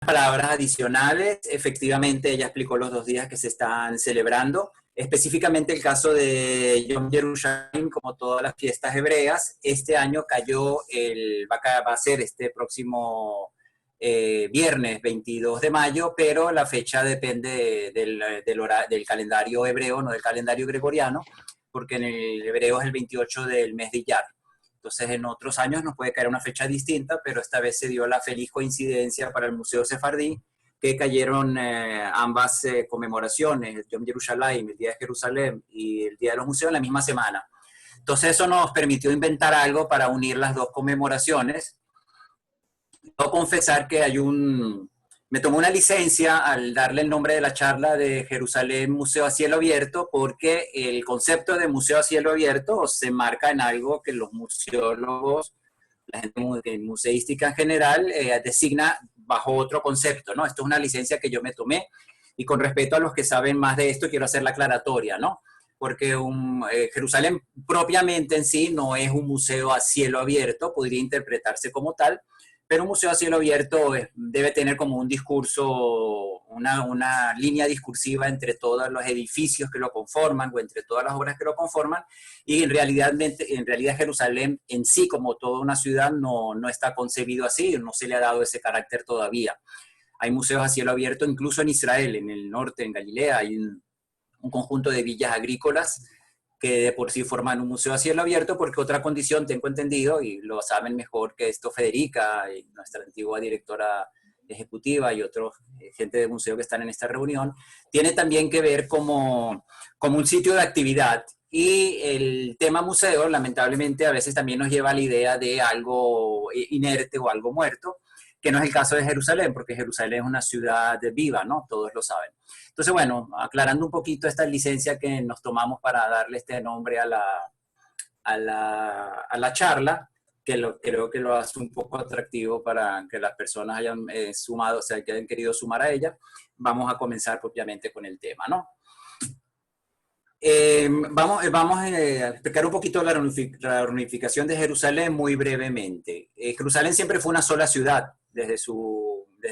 palabras adicionales. Efectivamente, ella explicó los 2 días que se están celebrando. Específicamente el caso de Yom Yerushalayim, como todas las fiestas hebreas, este año va a ser este próximo viernes 22 de mayo, pero la fecha depende del calendario hebreo, no del calendario gregoriano, porque en el hebreo es el 28 del mes de Iyar. Entonces, en otros años nos puede caer una fecha distinta, pero esta vez se dio la feliz coincidencia para el Museo Sefardí que cayeron ambas conmemoraciones, el Yom Yerushalayim, el Día de Jerusalén y el Día de los Museos en la misma semana. Entonces, eso nos permitió inventar algo para unir las dos conmemoraciones. Debo confesar que me tomó una licencia al darle el nombre de la charla de Jerusalén Museo a Cielo Abierto, porque el concepto de museo a cielo abierto se marca en algo que los museólogos, la gente museística en general, designa bajo otro concepto, ¿no? Esto es una licencia que yo me tomé, y con respeto a los que saben más de esto, quiero hacer la aclaratoria, ¿no? Porque Jerusalén propiamente en sí no es un museo a cielo abierto, podría interpretarse como tal, pero un museo a cielo abierto debe tener como un discurso, una línea discursiva entre todos los edificios que lo conforman o entre todas las obras que lo conforman, y en realidad Jerusalén en sí como toda una ciudad no está concebido así, no se le ha dado ese carácter todavía. Hay museos a cielo abierto incluso en Israel, en el norte, en Galilea, hay un conjunto de villas agrícolas que de por sí forman un museo a cielo abierto, porque otra condición, tengo entendido, y lo saben mejor que esto Federica, nuestra antigua directora ejecutiva y otros gente del museo que están en esta reunión, tiene también que ver como un sitio de actividad. Y el tema museo, lamentablemente, a veces también nos lleva a la idea de algo inerte o algo muerto, que no es el caso de Jerusalén, porque Jerusalén es una ciudad viva, ¿no? Todos lo saben. Entonces, bueno, aclarando un poquito esta licencia que nos tomamos para darle este nombre a la charla, creo que lo hace un poco atractivo para que las personas hayan sumado, o sea, que hayan querido sumar a ella, vamos a comenzar propiamente con el tema, ¿no? Vamos a explicar un poquito la reunificación de Jerusalén muy brevemente. Jerusalén siempre fue una sola ciudad desde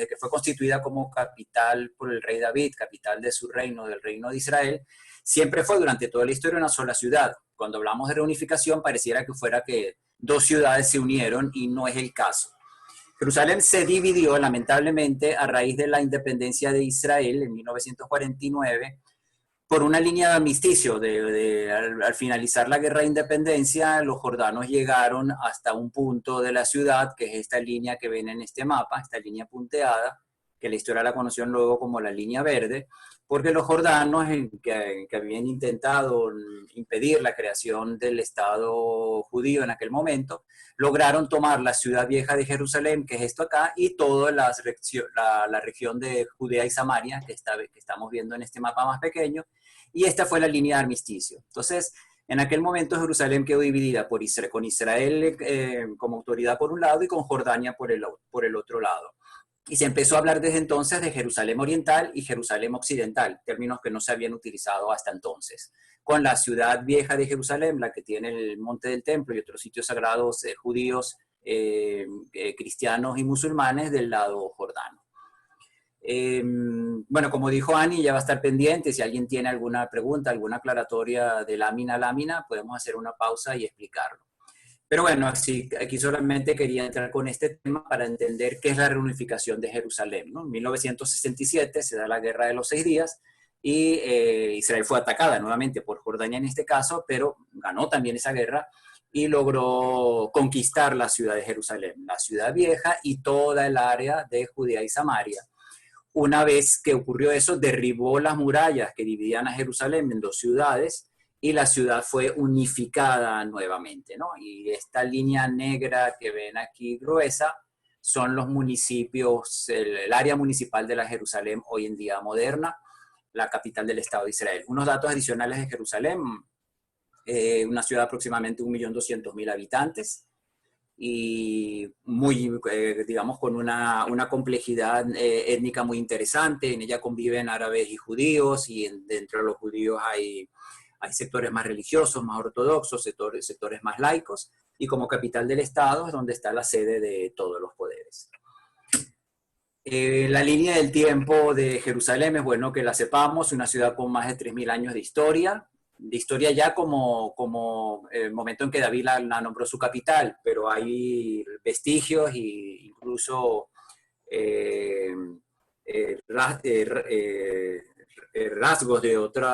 que fue constituida como capital por el rey David, capital de su reino, del reino de Israel. Siempre fue durante toda la historia una sola ciudad. Cuando hablamos de reunificación pareciera que fuera que dos ciudades se unieron, y no es el caso. Jerusalén se dividió lamentablemente a raíz de la independencia de Israel en 1949 por una línea de armisticio. Al finalizar la guerra de independencia, los jordanos llegaron hasta un punto de la ciudad, que es esta línea que ven en este mapa, esta línea punteada, que la historia la conocieron luego como la línea verde, porque los jordanos, que habían intentado impedir la creación del Estado judío en aquel momento, lograron tomar la ciudad vieja de Jerusalén, que es esto acá, y toda la región de Judea y Samaria, que estamos viendo en este mapa más pequeño, y esta fue la línea de armisticio. Entonces, en aquel momento Jerusalén quedó dividida con Israel como autoridad por un lado y con Jordania por el otro lado. Y se empezó a hablar desde entonces de Jerusalén Oriental y Jerusalén Occidental, términos que no se habían utilizado hasta entonces. Con la ciudad vieja de Jerusalén, la que tiene el Monte del Templo y otros sitios sagrados judíos, cristianos y musulmanes del lado jordano. Bueno, como dijo Ani, ya va a estar pendiente. Si alguien tiene alguna pregunta, alguna aclaratoria de lámina a lámina, podemos hacer una pausa y explicarlo. Pero bueno, aquí solamente quería entrar con este tema para entender qué es la reunificación de Jerusalén, ¿no? En 1967 se da la Guerra de los 6 días y Israel fue atacada nuevamente por Jordania en este caso, pero ganó también esa guerra y logró conquistar la ciudad de Jerusalén, la ciudad vieja y toda el área de Judea y Samaria. Una vez que ocurrió eso, derribó las murallas que dividían a Jerusalén en dos ciudades y la ciudad fue unificada nuevamente, ¿no? Y esta línea negra que ven aquí gruesa son los municipios, el área municipal de la Jerusalén hoy en día moderna, la capital del Estado de Israel. Unos datos adicionales de Jerusalén, una ciudad de aproximadamente 1.200.000 habitantes, y digamos, con una complejidad étnica muy interesante. En ella conviven árabes y judíos, y dentro de los judíos hay sectores más religiosos, más ortodoxos, sectores más laicos, y como capital del Estado es donde está la sede de todos los poderes. La línea del tiempo de Jerusalén es bueno que la sepamos, una ciudad con más de 3.000 años de historia ya como el momento en que David la nombró su capital, pero hay vestigios e incluso eh, rasgos de otro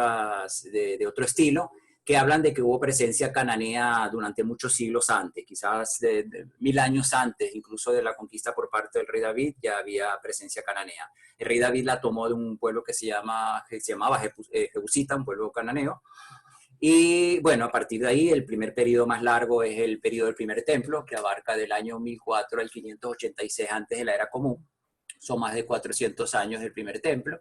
estilo que hablan de que hubo presencia cananea durante muchos siglos antes, quizás de 1000 años antes, incluso de la conquista por parte del rey David, ya había presencia cananea. El rey David la tomó de un pueblo que se llamaba Jebusita, un pueblo cananeo, y bueno, a partir de ahí el primer periodo más largo es el periodo del primer templo, que abarca del año 1004 al 586 antes de la era común. Son más de 400 años del primer templo.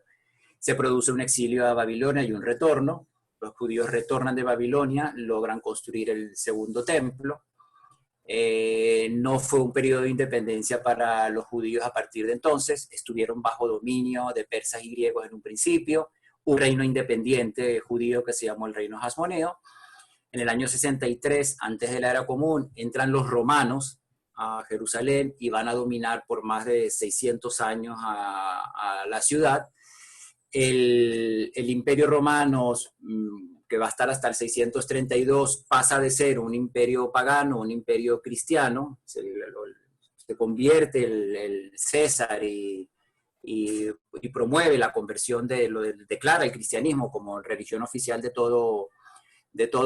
Se produce un exilio a Babilonia y un retorno. Los judíos retornan de Babilonia, logran construir el segundo templo. No fue un periodo de independencia para los judíos a partir de entonces. Estuvieron bajo dominio de persas y griegos en un principio. Un reino independiente judío que se llamó el reino Hasmoneo. En el año 63, antes de la era común, entran los romanos a Jerusalén y van a dominar por más de 600 años a la ciudad. El Imperio Romano, que va a estar hasta el 632, pasa de ser un imperio pagano, un imperio cristiano, se convierte el César y promueve la conversión declara el cristianismo como religión oficial de todo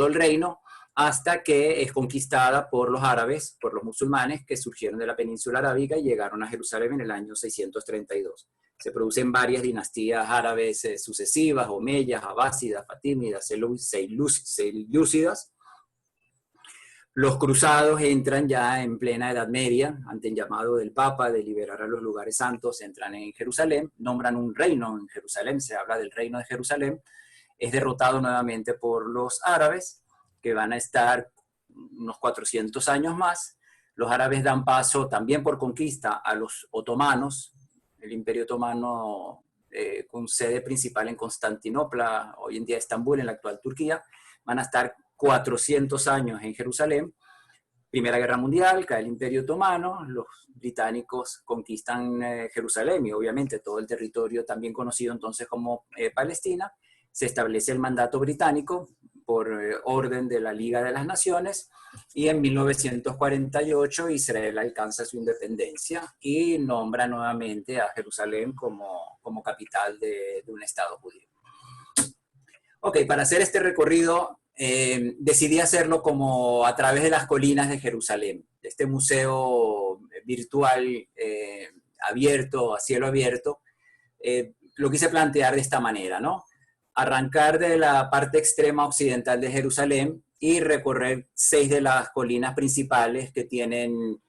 el reino, hasta que es conquistada por los árabes, por los musulmanes que surgieron de la península arábiga y llegaron a Jerusalén en el año 632. Se producen varias dinastías árabes sucesivas, omeyas, abásidas, fatímidas, selyúcidas. Los cruzados entran ya en plena Edad Media, ante el llamado del Papa de liberar a los lugares santos, entran en Jerusalén, nombran un reino en Jerusalén, se habla del reino de Jerusalén, es derrotado nuevamente por los árabes, que van a estar unos 400 años más. Los árabes dan paso también por conquista a los otomanos, el Imperio Otomano con sede principal en Constantinopla, hoy en día Estambul, en la actual Turquía, van a estar 400 años en Jerusalén. Primera Guerra Mundial, cae el Imperio Otomano, los británicos conquistan Jerusalén y obviamente todo el territorio también conocido entonces como Palestina. Se establece el mandato británico por orden de la Liga de las Naciones y en 1948 Israel alcanza su independencia y nombra nuevamente a Jerusalén como capital de un Estado judío. Ok, para hacer este recorrido decidí hacerlo como a través de las colinas de Jerusalén, este museo virtual abierto, a cielo abierto. Lo quise plantear de esta manera, ¿no? Arrancar de la parte extrema occidental de Jerusalén y recorrer 6 de las colinas principales que tienen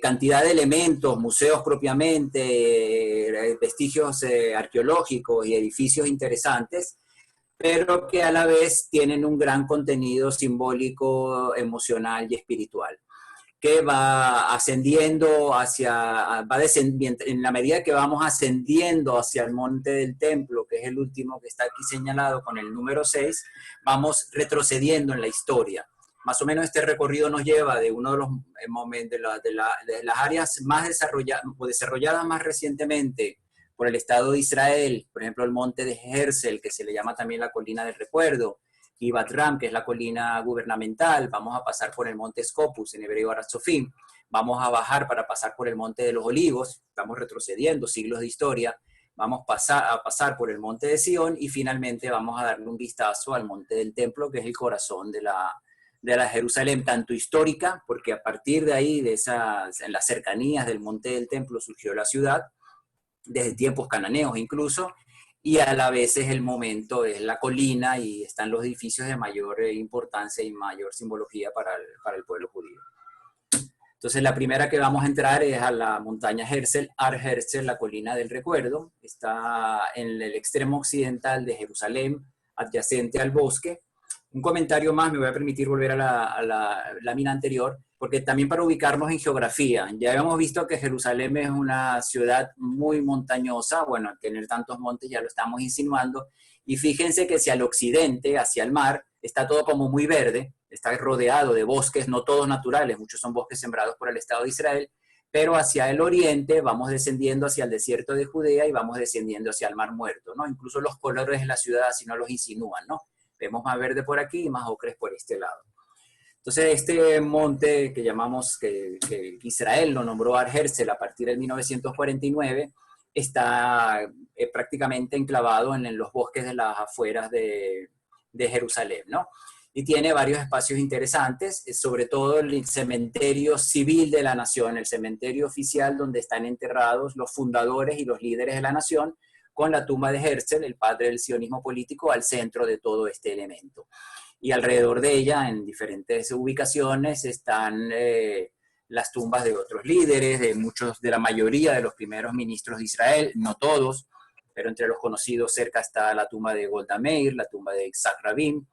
cantidad de elementos, museos propiamente, vestigios arqueológicos y edificios interesantes, pero que a la vez tienen un gran contenido simbólico, emocional y espiritual, que va ascendiendo en la medida que vamos ascendiendo hacia el monte del templo, que es el último que está aquí señalado con el número 6, vamos retrocediendo en la historia. Más o menos este recorrido nos lleva de uno de los momentos, de las áreas más desarrolladas más recientemente por el Estado de Israel, por ejemplo el monte de Herzl, que se le llama también la colina del recuerdo, y Batram, que es la colina gubernamental. Vamos a pasar por el monte Scopus, en hebreo Aratzofim. Vamos a bajar para pasar por el monte de los Olivos. Estamos retrocediendo siglos de historia. Vamos a pasar por el monte de Sion y finalmente vamos a darle un vistazo al monte del templo, que es el corazón de la Jerusalén, tanto histórica, porque a partir de ahí, en las cercanías del monte del templo, surgió la ciudad, desde tiempos cananeos incluso, y a la vez es el momento, es la colina y están los edificios de mayor importancia y mayor simbología para el pueblo judío. Entonces la primera que vamos a entrar es a la montaña Herzl, Ar Herzl, la colina del recuerdo. Está en el extremo occidental de Jerusalén, adyacente al bosque. Un comentario más, me voy a permitir volver a la lámina anterior, porque también para ubicarnos en geografía, ya hemos visto que Jerusalén es una ciudad muy montañosa, bueno, al tener tantos montes ya lo estamos insinuando, y fíjense que hacia el occidente, hacia el mar, está todo como muy verde, está rodeado de bosques, no todos naturales, muchos son bosques sembrados por el Estado de Israel, pero hacia el oriente vamos descendiendo hacia el desierto de Judea y vamos descendiendo hacia el Mar Muerto, ¿no? Incluso los colores de la ciudad así nos los insinúan, ¿no? Vemos más verde por aquí y más ocres por este lado. Entonces, este monte que llamamos, que Israel lo nombró Ar Herzl a partir de 1949, está prácticamente enclavado en los bosques de las afueras de Jerusalén, ¿no? Y tiene varios espacios interesantes, sobre todo el cementerio civil de la nación, el cementerio oficial donde están enterrados los fundadores y los líderes de la nación, con la tumba de Herzl, el padre del sionismo político, al centro de todo este elemento. Y alrededor de ella, en diferentes ubicaciones, están las tumbas de otros líderes, de la mayoría de los primeros ministros de Israel, no todos, pero entre los conocidos cerca está la tumba de Golda Meir, la tumba de Isaac Rabin,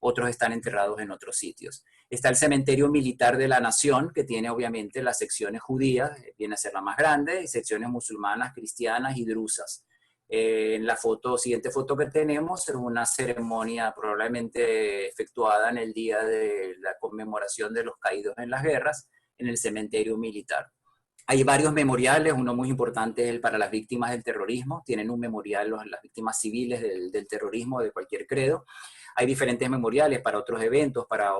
otros están enterrados en otros sitios. Está el cementerio militar de la nación, que tiene obviamente las secciones judías, viene a ser la más grande, y secciones musulmanas, cristianas y drusas. En la siguiente foto que tenemos es una ceremonia probablemente efectuada en el día de la conmemoración de los caídos en las guerras, en el cementerio militar. Hay varios memoriales, uno muy importante es el para las víctimas del terrorismo, tienen un memorial las víctimas civiles del terrorismo de cualquier credo. Hay diferentes memoriales para otros eventos, para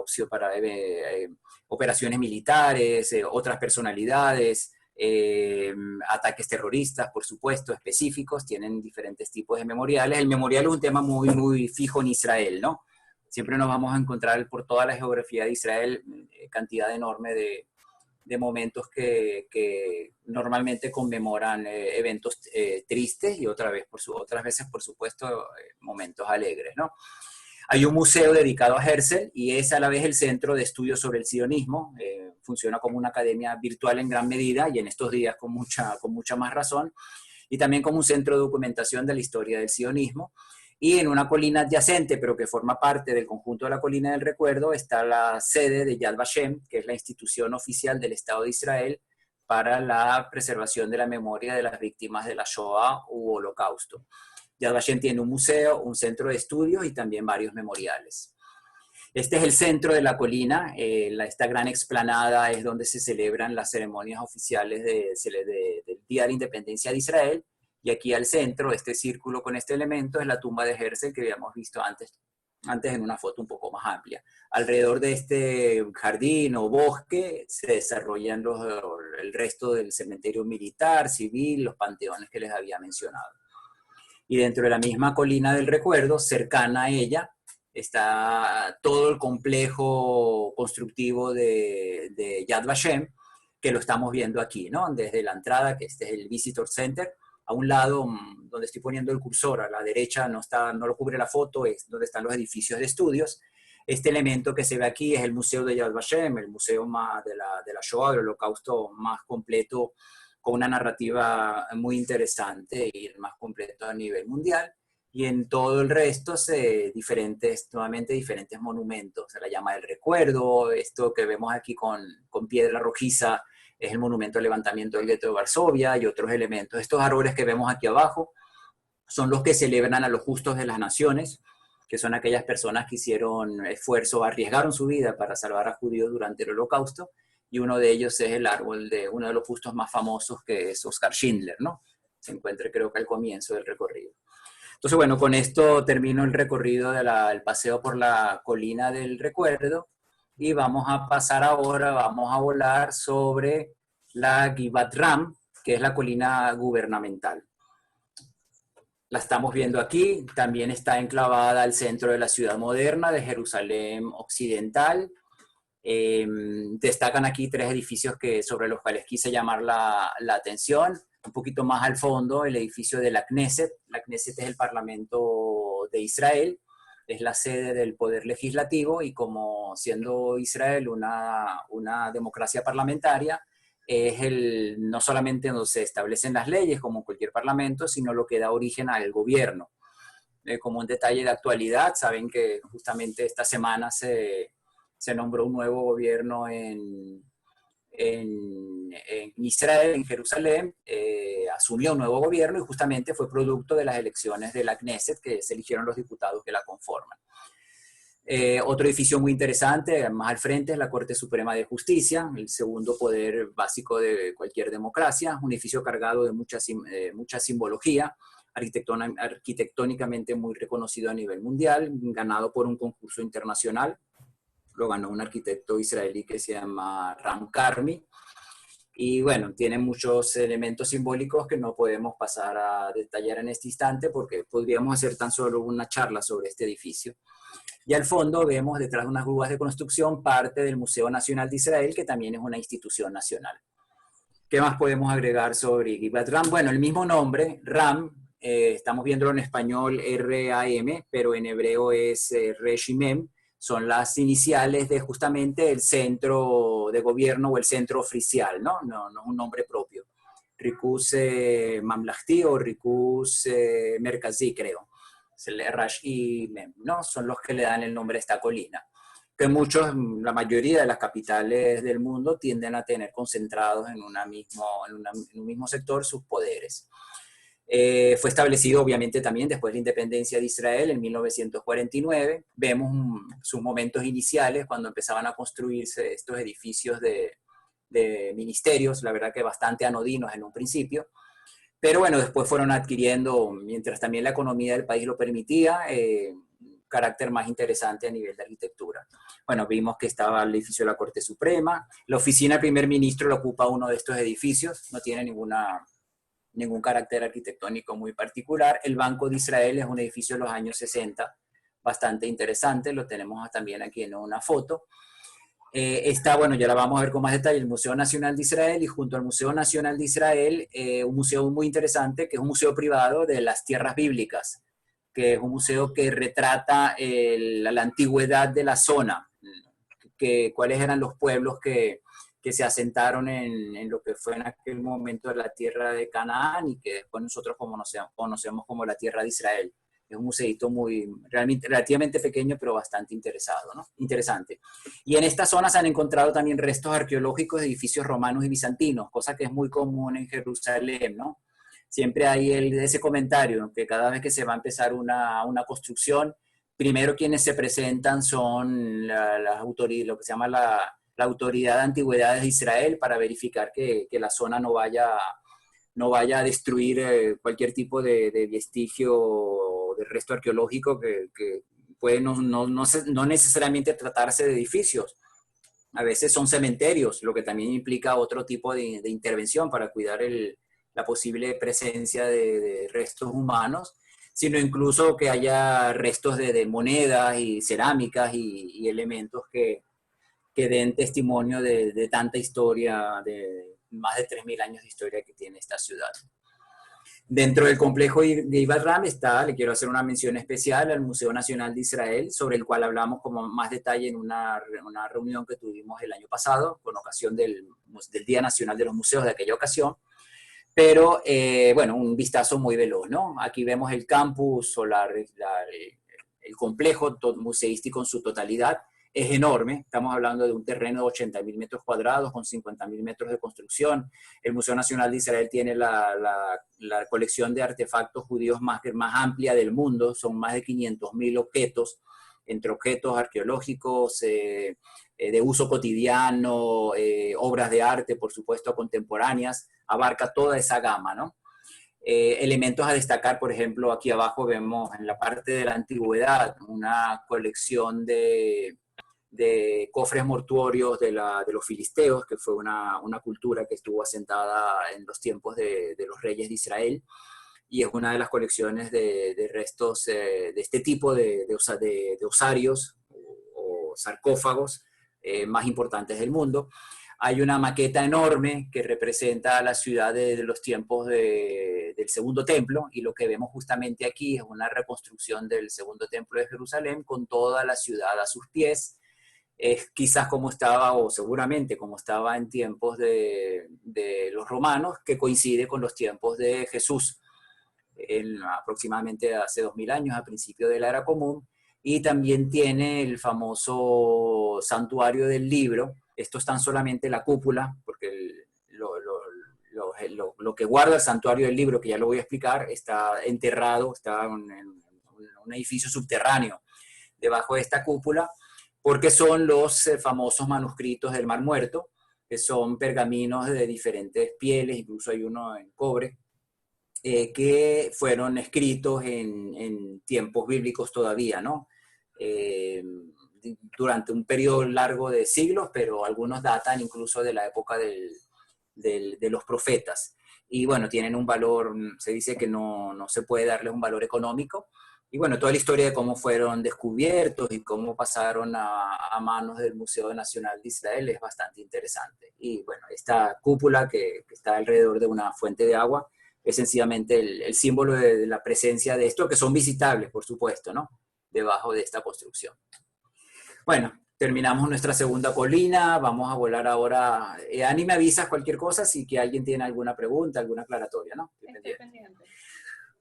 operaciones militares, otras personalidades, ataques terroristas, por supuesto, específicos, tienen diferentes tipos de memoriales. El memorial es un tema muy, muy fijo en Israel, ¿no? Siempre nos vamos a encontrar por toda la geografía de Israel cantidad enorme de momentos que normalmente conmemoran eventos tristes y otras veces, por supuesto, momentos alegres, ¿no? Hay un museo dedicado a Herzl y es a la vez el centro de estudios sobre el sionismo. Funciona como una academia virtual en gran medida y en estos días con mucha más razón. Y también como un centro de documentación de la historia del sionismo. Y en una colina adyacente, pero que forma parte del conjunto de la Colina del Recuerdo, está la sede de Yad Vashem, que es la institución oficial del Estado de Israel para la preservación de la memoria de las víctimas de la Shoah u Holocausto. Yad Vashem tiene un museo, un centro de estudios y también varios memoriales. Este es el centro de la colina, esta gran explanada es donde se celebran las ceremonias oficiales del Día de la Independencia de Israel, y aquí al centro, este círculo con este elemento, es la tumba de Herzl que habíamos visto antes en una foto un poco más amplia. Alrededor de este jardín o bosque se desarrollan el resto del cementerio militar, civil, los panteones que les había mencionado. Y dentro de la misma Colina del Recuerdo, cercana a ella, está todo el complejo constructivo de Yad Vashem, que lo estamos viendo aquí, ¿no? Desde la entrada, que este es el Visitor Center, a un lado donde estoy poniendo el cursor, a la derecha no lo cubre la foto, es donde están los edificios de estudios. Este elemento que se ve aquí es el Museo de Yad Vashem, el museo más de la Shoah, del Holocausto más completo, con una narrativa muy interesante y el más completo a nivel mundial. Y en todo el resto, nuevamente diferentes monumentos. Se la llama del recuerdo, esto que vemos aquí con piedra rojiza es el monumento al levantamiento del gueto de Varsovia y otros elementos. Estos árboles que vemos aquí abajo son los que celebran a los justos de las naciones, que son aquellas personas que hicieron esfuerzo, arriesgaron su vida para salvar a judíos durante el Holocausto, y uno de ellos es el árbol de uno de los justos más famosos, que es Oskar Schindler, ¿no? Se encuentra creo que al comienzo del recorrido. Entonces, bueno, con esto termino el recorrido el paseo por la Colina del Recuerdo, y vamos a pasar ahora, vamos a volar sobre la Givat Ram, que es la colina gubernamental. La estamos viendo aquí, también está enclavada al centro de la ciudad moderna de Jerusalén Occidental. Destacan aquí tres edificios sobre los cuales quise llamar la atención. Un poquito más al fondo, el edificio de la Knesset. La Knesset es el Parlamento de Israel, es la sede del poder legislativo, y como siendo Israel una democracia parlamentaria, es no solamente donde se establecen las leyes como cualquier parlamento, sino lo que da origen al gobierno. Como un detalle de actualidad, saben que justamente esta semana se nombró un nuevo gobierno en Israel, en Jerusalén, asumió un nuevo gobierno, y justamente fue producto de las elecciones de la Knesset, que se eligieron los diputados que la conforman. Otro edificio muy interesante, más al frente, es la Corte Suprema de Justicia, el segundo poder básico de cualquier democracia, un edificio cargado de mucha simbología, arquitectónicamente muy reconocido a nivel mundial, ganado por un concurso internacional. Lo ganó un arquitecto israelí que se llama Ram Karmi. Y bueno, tiene muchos elementos simbólicos que no podemos pasar a detallar en este instante porque podríamos hacer tan solo una charla sobre este edificio. Y al fondo vemos detrás de unas grúas de construcción parte del Museo Nacional de Israel, que también es una institución nacional. ¿Qué más podemos agregar sobre Givat Ram? Bueno, el mismo nombre, Ram, estamos viéndolo en español R-A-M, pero en hebreo es Reshimem, son las iniciales de justamente el centro de gobierno o el centro oficial, ¿no? No es un nombre propio. Rikus Mamlahti o Rikus Merkazi, creo. El Rash y Mem, ¿no? Son los que le dan el nombre a esta colina. Que la mayoría de las capitales del mundo tienden a tener concentrados en un mismo sector sus poderes. Fue establecido obviamente también después de la independencia de Israel en 1949. Vemos sus momentos iniciales cuando empezaban a construirse estos edificios de ministerios, la verdad que bastante anodinos en un principio. Pero bueno, después fueron adquiriendo, mientras también la economía del país lo permitía, un carácter más interesante a nivel de arquitectura. Bueno, vimos que estaba el edificio de la Corte Suprema, la oficina del primer ministro lo ocupa uno de estos edificios, no tiene ningún carácter arquitectónico muy particular. El Banco de Israel es un edificio de los años 60, bastante interesante, lo tenemos también aquí en una foto. Está, bueno, ya la vamos a ver con más detalle, el Museo Nacional de Israel, y junto al Museo Nacional de Israel, un museo muy interesante, que es un museo privado de las tierras bíblicas, que es un museo que retrata la antigüedad de la zona, cuáles eran los pueblos que se asentaron en lo que fue en aquel momento la tierra de Canaán y que después nosotros conocemos como la tierra de Israel. Es un museito relativamente pequeño, pero bastante interesante. Y en esta zona se han encontrado también restos arqueológicos de edificios romanos y bizantinos, cosa que es muy común en Jerusalén, ¿no? Siempre hay ese comentario, que cada vez que se va a empezar una construcción, primero quienes se presentan son las autoridades, lo que se llama la Autoridad de Antigüedades de Israel, para verificar que la zona no vaya a destruir cualquier tipo de vestigio, de resto arqueológico que puede no necesariamente tratarse de edificios. A veces son cementerios, lo que también implica otro tipo de intervención para cuidar la posible presencia de restos humanos, sino incluso que haya restos de monedas y cerámicas y elementos que den testimonio de tanta historia, de más de 3.000 años de historia que tiene esta ciudad. Dentro del complejo de Givat Ram le quiero hacer una mención especial al Museo Nacional de Israel, sobre el cual hablamos con más detalle en una reunión que tuvimos el año pasado, con ocasión del Día Nacional de los Museos de aquella ocasión. Pero, bueno, un vistazo muy veloz, ¿no? Aquí vemos el campus o el complejo museístico en su totalidad. Es enorme, estamos hablando de un terreno de 80.000 metros cuadrados con 50.000 metros de construcción. El Museo Nacional de Israel tiene la colección de artefactos judíos más amplia del mundo, son más de 500.000 objetos, entre objetos arqueológicos, de uso cotidiano, obras de arte, por supuesto, contemporáneas, abarca toda esa gama, ¿no? Elementos a destacar, por ejemplo, aquí abajo vemos en la parte de la antigüedad una colección de cofres mortuorios de los filisteos, que fue una cultura que estuvo asentada en los tiempos de los reyes de Israel, y es una de las colecciones de restos de este tipo de osarios o sarcófagos más importantes del mundo. Hay una maqueta enorme que representa a la ciudad de los tiempos del Segundo Templo, y lo que vemos justamente aquí es una reconstrucción del Segundo Templo de Jerusalén con toda la ciudad a sus pies. Es quizás como estaba, o seguramente como estaba en tiempos de los romanos, que coincide con los tiempos de Jesús, aproximadamente hace 2000 años, a principio de la era común. Y también tiene el famoso santuario del libro. Esto es tan solamente la cúpula, porque lo que guarda el santuario del libro, que ya lo voy a explicar, está enterrado, está en un edificio subterráneo debajo de esta cúpula, porque son los famosos manuscritos del Mar Muerto, que son pergaminos de diferentes pieles, incluso hay uno en cobre, que fueron escritos en tiempos bíblicos todavía, ¿no? Durante un periodo largo de siglos, pero algunos datan incluso de la época de los profetas. Y bueno, tienen un valor, se dice que no se puede darles un valor económico. Y bueno, toda la historia de cómo fueron descubiertos y cómo pasaron a manos del Museo Nacional de Israel es bastante interesante. Y bueno, esta cúpula que está alrededor de una fuente de agua es sencillamente el símbolo de la presencia de esto, que son visitables, por supuesto, ¿no? Debajo de esta construcción. Bueno, terminamos nuestra segunda colina, vamos a volar ahora. Ani, me avisas cualquier cosa si que alguien tiene alguna pregunta, alguna aclaratoria, ¿no? Estoy pendiente.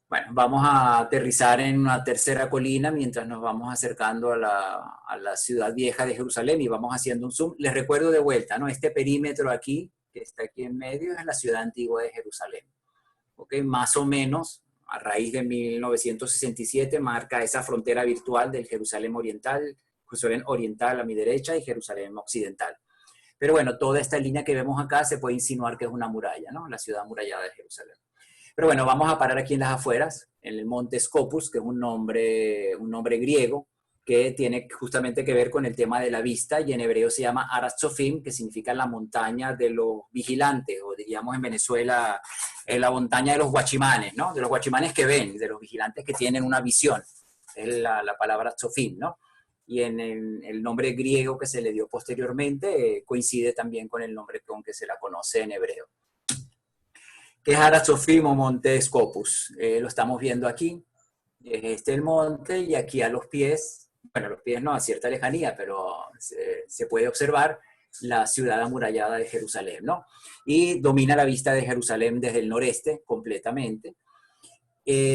Bueno, vamos a aterrizar en una tercera colina mientras nos vamos acercando a la ciudad vieja de Jerusalén y vamos haciendo un zoom. Les recuerdo de vuelta, ¿no? Este perímetro aquí, que está aquí en medio, es la ciudad antigua de Jerusalén. ¿Ok? Más o menos, a raíz de 1967, marca esa frontera virtual del Jerusalén Oriental a mi derecha y Jerusalén Occidental. Pero bueno, toda esta línea que vemos acá se puede insinuar que es una muralla, ¿no? La ciudad amurallada de Jerusalén. Pero bueno, vamos a parar aquí en las afueras, en el monte Scopus, que es un nombre griego, que tiene justamente que ver con el tema de la vista, y en hebreo se llama Aratzofim, que significa la montaña de los vigilantes, o diríamos en Venezuela, la montaña de los guachimanes, ¿no? De los guachimanes que ven, de los vigilantes que tienen una visión. Es la palabra Tzofim, ¿no? Y en el nombre griego que se le dio posteriormente coincide también con el nombre con que se la conoce en hebreo, que es Aratzofim o Monte Scopus. Lo estamos viendo aquí. Este es el monte y aquí a los pies, bueno, a los pies no, a cierta lejanía, pero se puede observar la ciudad amurallada de Jerusalén, ¿no? Y domina la vista de Jerusalén desde el noreste completamente.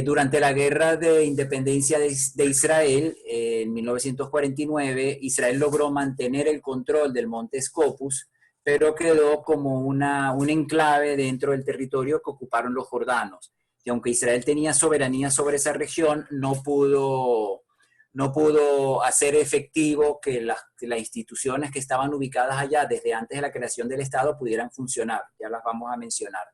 Durante la guerra de independencia de Israel, en 1949, Israel logró mantener el control del monte Scopus, pero quedó como un enclave dentro del territorio que ocuparon los jordanos. Y aunque Israel tenía soberanía sobre esa región, no pudo hacer efectivo que las instituciones que estaban ubicadas allá desde antes de la creación del Estado pudieran funcionar. Ya las vamos a mencionar.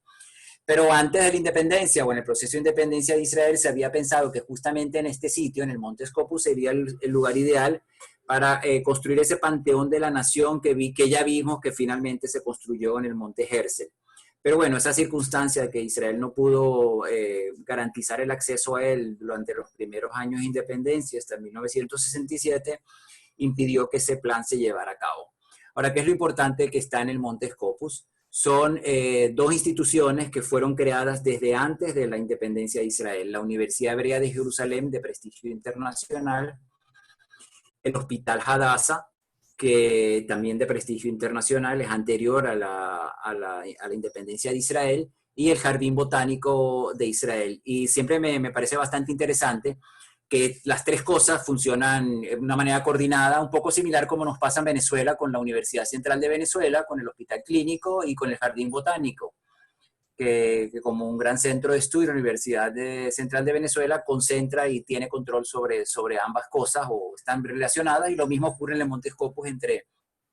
Pero antes de la independencia o en el proceso de independencia de Israel se había pensado que justamente en este sitio, en el monte Scopus, sería el lugar ideal para construir ese panteón de la nación que ya vimos que finalmente se construyó en el monte Herzl. Pero bueno, esa circunstancia de que Israel no pudo garantizar el acceso a él durante los primeros años de independencia, hasta 1967, impidió que ese plan se llevara a cabo. Ahora, ¿qué es lo importante que está en el monte Scopus? Son dos instituciones que fueron creadas desde antes de la independencia de Israel. La Universidad Hebrea de Jerusalén, de prestigio internacional, el Hospital Hadassah, que también de prestigio internacional, es anterior a la independencia de Israel, y el Jardín Botánico de Israel. Y siempre me parece bastante interesante que las tres cosas funcionan de una manera coordinada, un poco similar como nos pasa en Venezuela con la Universidad Central de Venezuela, con el Hospital Clínico y con el Jardín Botánico, que como un gran centro de estudio, la Universidad Central de Venezuela concentra y tiene control sobre ambas cosas o están relacionadas, y lo mismo ocurre en el Monte Scopus entre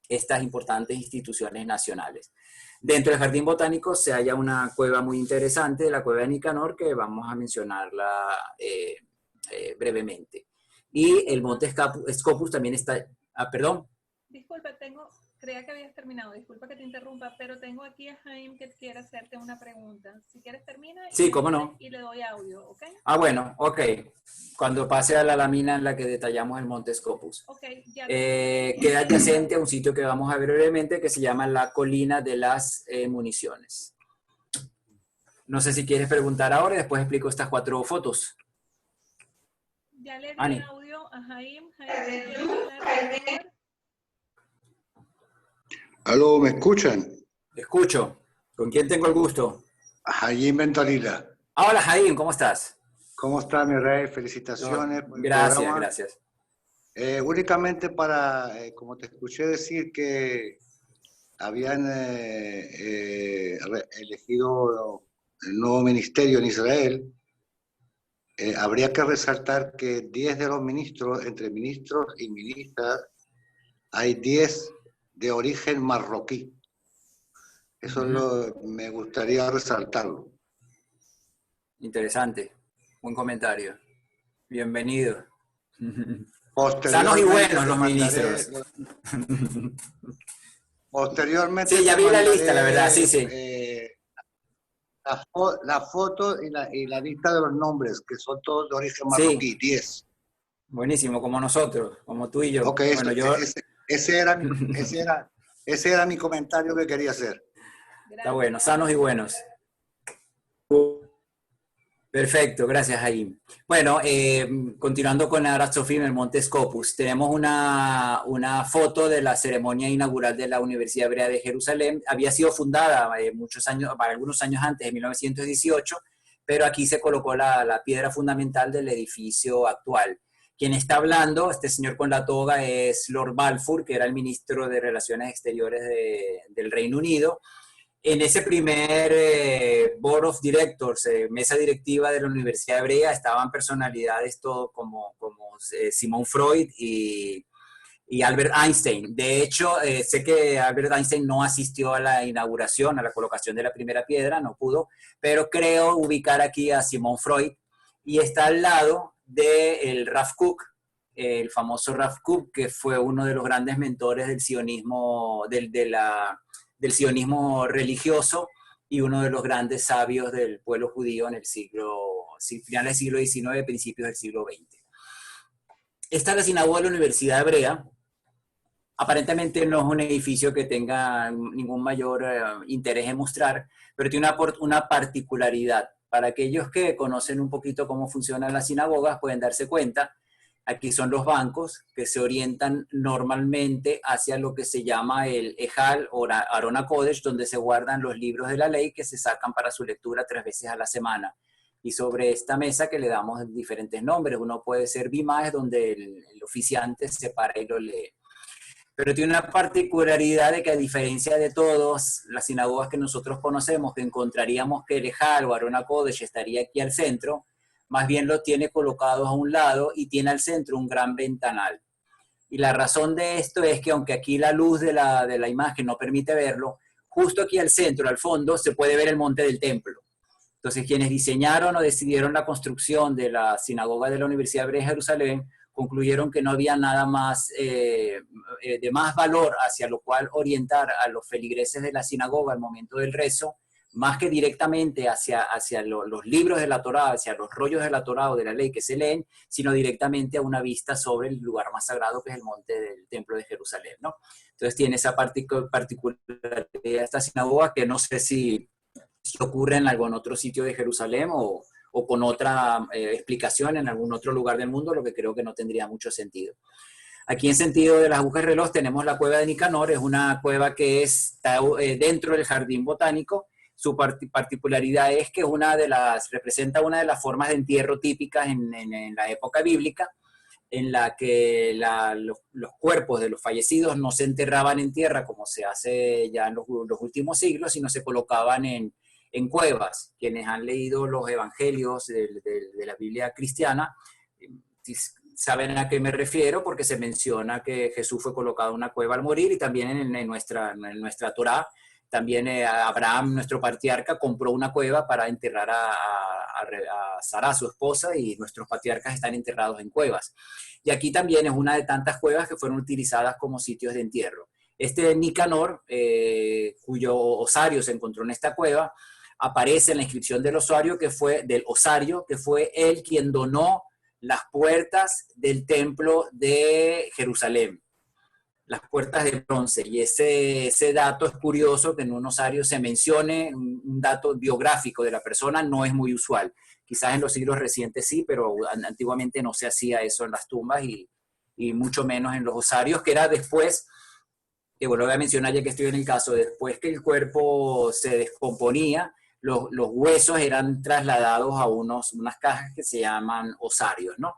estas importantes instituciones nacionales. Dentro del Jardín Botánico se halla una cueva muy interesante, la cueva de Nicanor, que vamos a mencionarla brevemente. Y el Monte Scopus también está... perdón. Disculpa, creía que habías terminado, disculpa que te interrumpa, pero tengo aquí a Jaime que quiere hacerte una pregunta. Si quieres termina sí, cómo no. Y le doy audio, ¿ok? Bueno, ok. Cuando pase a la lámina en la que detallamos el Monte Scopus. Okay, ya queda adyacente a un sitio que vamos a ver brevemente que se llama la Colina de las Municiones. No sé si quieres preguntar ahora y después explico estas 4 fotos. Ya le di Ani. audio a Jaime. Jaime, Aló, ¿me escuchan? Escucho. ¿Con quién tengo el gusto? Jaime Ventalila. Hola, Jaime, ¿cómo estás? ¿Cómo está, mi rey? Felicitaciones por el gracias, programa. Gracias. Únicamente para, como te escuché decir que habían elegido el nuevo ministerio en Israel, habría que resaltar que 10 de los ministros, entre ministros y ministras, hay 10 de origen marroquí. Eso me gustaría resaltarlo. Interesante. Buen comentario. Bienvenido. Sanos y buenos los ministros. Posteriormente. Sí, ya vi la lista, la verdad, sí. La foto y la lista de los nombres, que son todos de origen marroquí, 10. Buenísimo, como nosotros, como tú y yo. Ok, bueno, ese era mi comentario que quería hacer. Está bueno, sanos y buenos. Perfecto, gracias, Jaime. Bueno, continuando con la Sofía en el Monte Scopus, tenemos una foto de la ceremonia inaugural de la Universidad Hebrea de Jerusalén. Había sido fundada algunos años antes, en 1918, pero aquí se colocó la piedra fundamental del edificio actual. Quien está hablando, este señor con la toga, es Lord Balfour, que era el ministro de Relaciones Exteriores del Reino Unido. En ese primer Board of Directors, mesa directiva de la Universidad Hebrea, estaban personalidades como Sigmund Freud y Albert Einstein. De hecho, sé que Albert Einstein no asistió a la inauguración, a la colocación de la primera piedra, no pudo, pero creo ubicar aquí a Sigmund Freud, y está al lado del Rav Kook, el famoso Rav Kook, que fue uno de los grandes mentores del sionismo, del sionismo religioso, y uno de los grandes sabios del pueblo judío en el finales del siglo XIX, principios del siglo XX. Esta es la sinagoga de la Universidad Hebrea. Aparentemente no es un edificio que tenga ningún mayor interés en mostrar, pero tiene una particularidad. Para aquellos que conocen un poquito cómo funcionan las sinagogas, pueden darse cuenta. Aquí son los bancos que se orientan normalmente hacia lo que se llama el Ejal o Aron HaKodesh, donde se guardan los libros de la ley que se sacan para su lectura 3 veces a la semana. Y sobre esta mesa que le damos diferentes nombres, uno puede ser Bimá, donde el oficiante se para y lo lee. Pero tiene una particularidad de que, a diferencia de todas las sinagogas que nosotros conocemos, que encontraríamos que el Ejal o Aron HaKodesh estaría aquí al centro, más bien lo tiene colocados a un lado y tiene al centro un gran ventanal. Y la razón de esto es que, aunque aquí la luz de la imagen no permite verlo, justo aquí al centro, al fondo, se puede ver el monte del templo. Entonces, quienes diseñaron o decidieron la construcción de la sinagoga de la Universidad Hebrea de Jerusalén concluyeron que no había nada más de más valor hacia lo cual orientar a los feligreses de la sinagoga al momento del rezo, más que directamente hacia los libros de la Torá, hacia los rollos de la Torá o de la ley que se leen, sino directamente a una vista sobre el lugar más sagrado, que es el monte del Templo de Jerusalén, ¿no? Entonces tiene esa particularidad de esta sinagoga, que no sé si ocurre en algún otro sitio de Jerusalén o con otra explicación en algún otro lugar del mundo, lo que creo que no tendría mucho sentido. Aquí, en sentido de las agujas reloj, tenemos la cueva de Nicanor. Es una cueva que está dentro del jardín botánico. Su particularidad es que representa una de las formas de entierro típicas en la época bíblica, en la que los cuerpos de los fallecidos no se enterraban en tierra como se hace ya en los últimos siglos, sino se colocaban en cuevas. Quienes han leído los evangelios de la Biblia cristiana saben a qué me refiero, porque se menciona que Jesús fue colocado en una cueva al morir, y también en nuestra Torá, también Abraham, nuestro patriarca, compró una cueva para enterrar a Sara, su esposa, y nuestros patriarcas están enterrados en cuevas. Y aquí también es una de tantas cuevas que fueron utilizadas como sitios de entierro. Este Nicanor, cuyo osario se encontró en esta cueva, aparece en la inscripción del osario, que fue él quien donó las puertas del templo de Jerusalén, las puertas de bronce. Y ese dato es curioso, que en un osario se mencione un dato biográfico de la persona, no es muy usual. Quizás en los siglos recientes sí, pero antiguamente no se hacía eso en las tumbas, y mucho menos en los osarios, que era después, que bueno, voy a mencionar ya que estoy en el caso, después que el cuerpo se descomponía, los huesos eran trasladados a unas cajas que se llaman osarios, ¿no?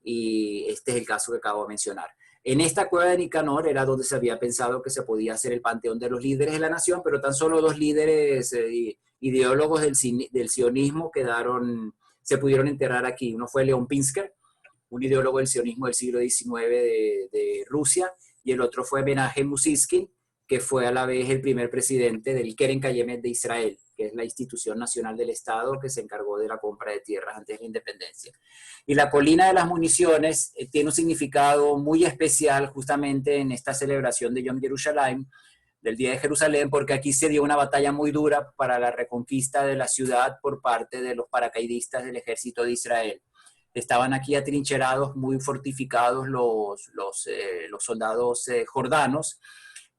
Y este es el caso que acabo de mencionar. En esta cueva de Nicanor era donde se había pensado que se podía hacer el panteón de los líderes de la nación, pero tan solo 2 líderes ideólogos del sionismo quedaron se pudieron enterrar aquí. Uno fue Leon Pinsker, un ideólogo del sionismo del siglo XIX de Rusia, y el otro fue Menachem Musiskin, que fue a la vez el primer presidente del Keren Kayemet de Israel, que es la institución nacional del Estado que se encargó de la compra de tierras antes de la independencia. Y la colina de las municiones tiene un significado muy especial justamente en esta celebración de Yom Yerushalayim, del Día de Jerusalén, porque aquí se dio una batalla muy dura para la reconquista de la ciudad por parte de los paracaidistas del ejército de Israel. Estaban aquí atrincherados, muy fortificados los soldados jordanos.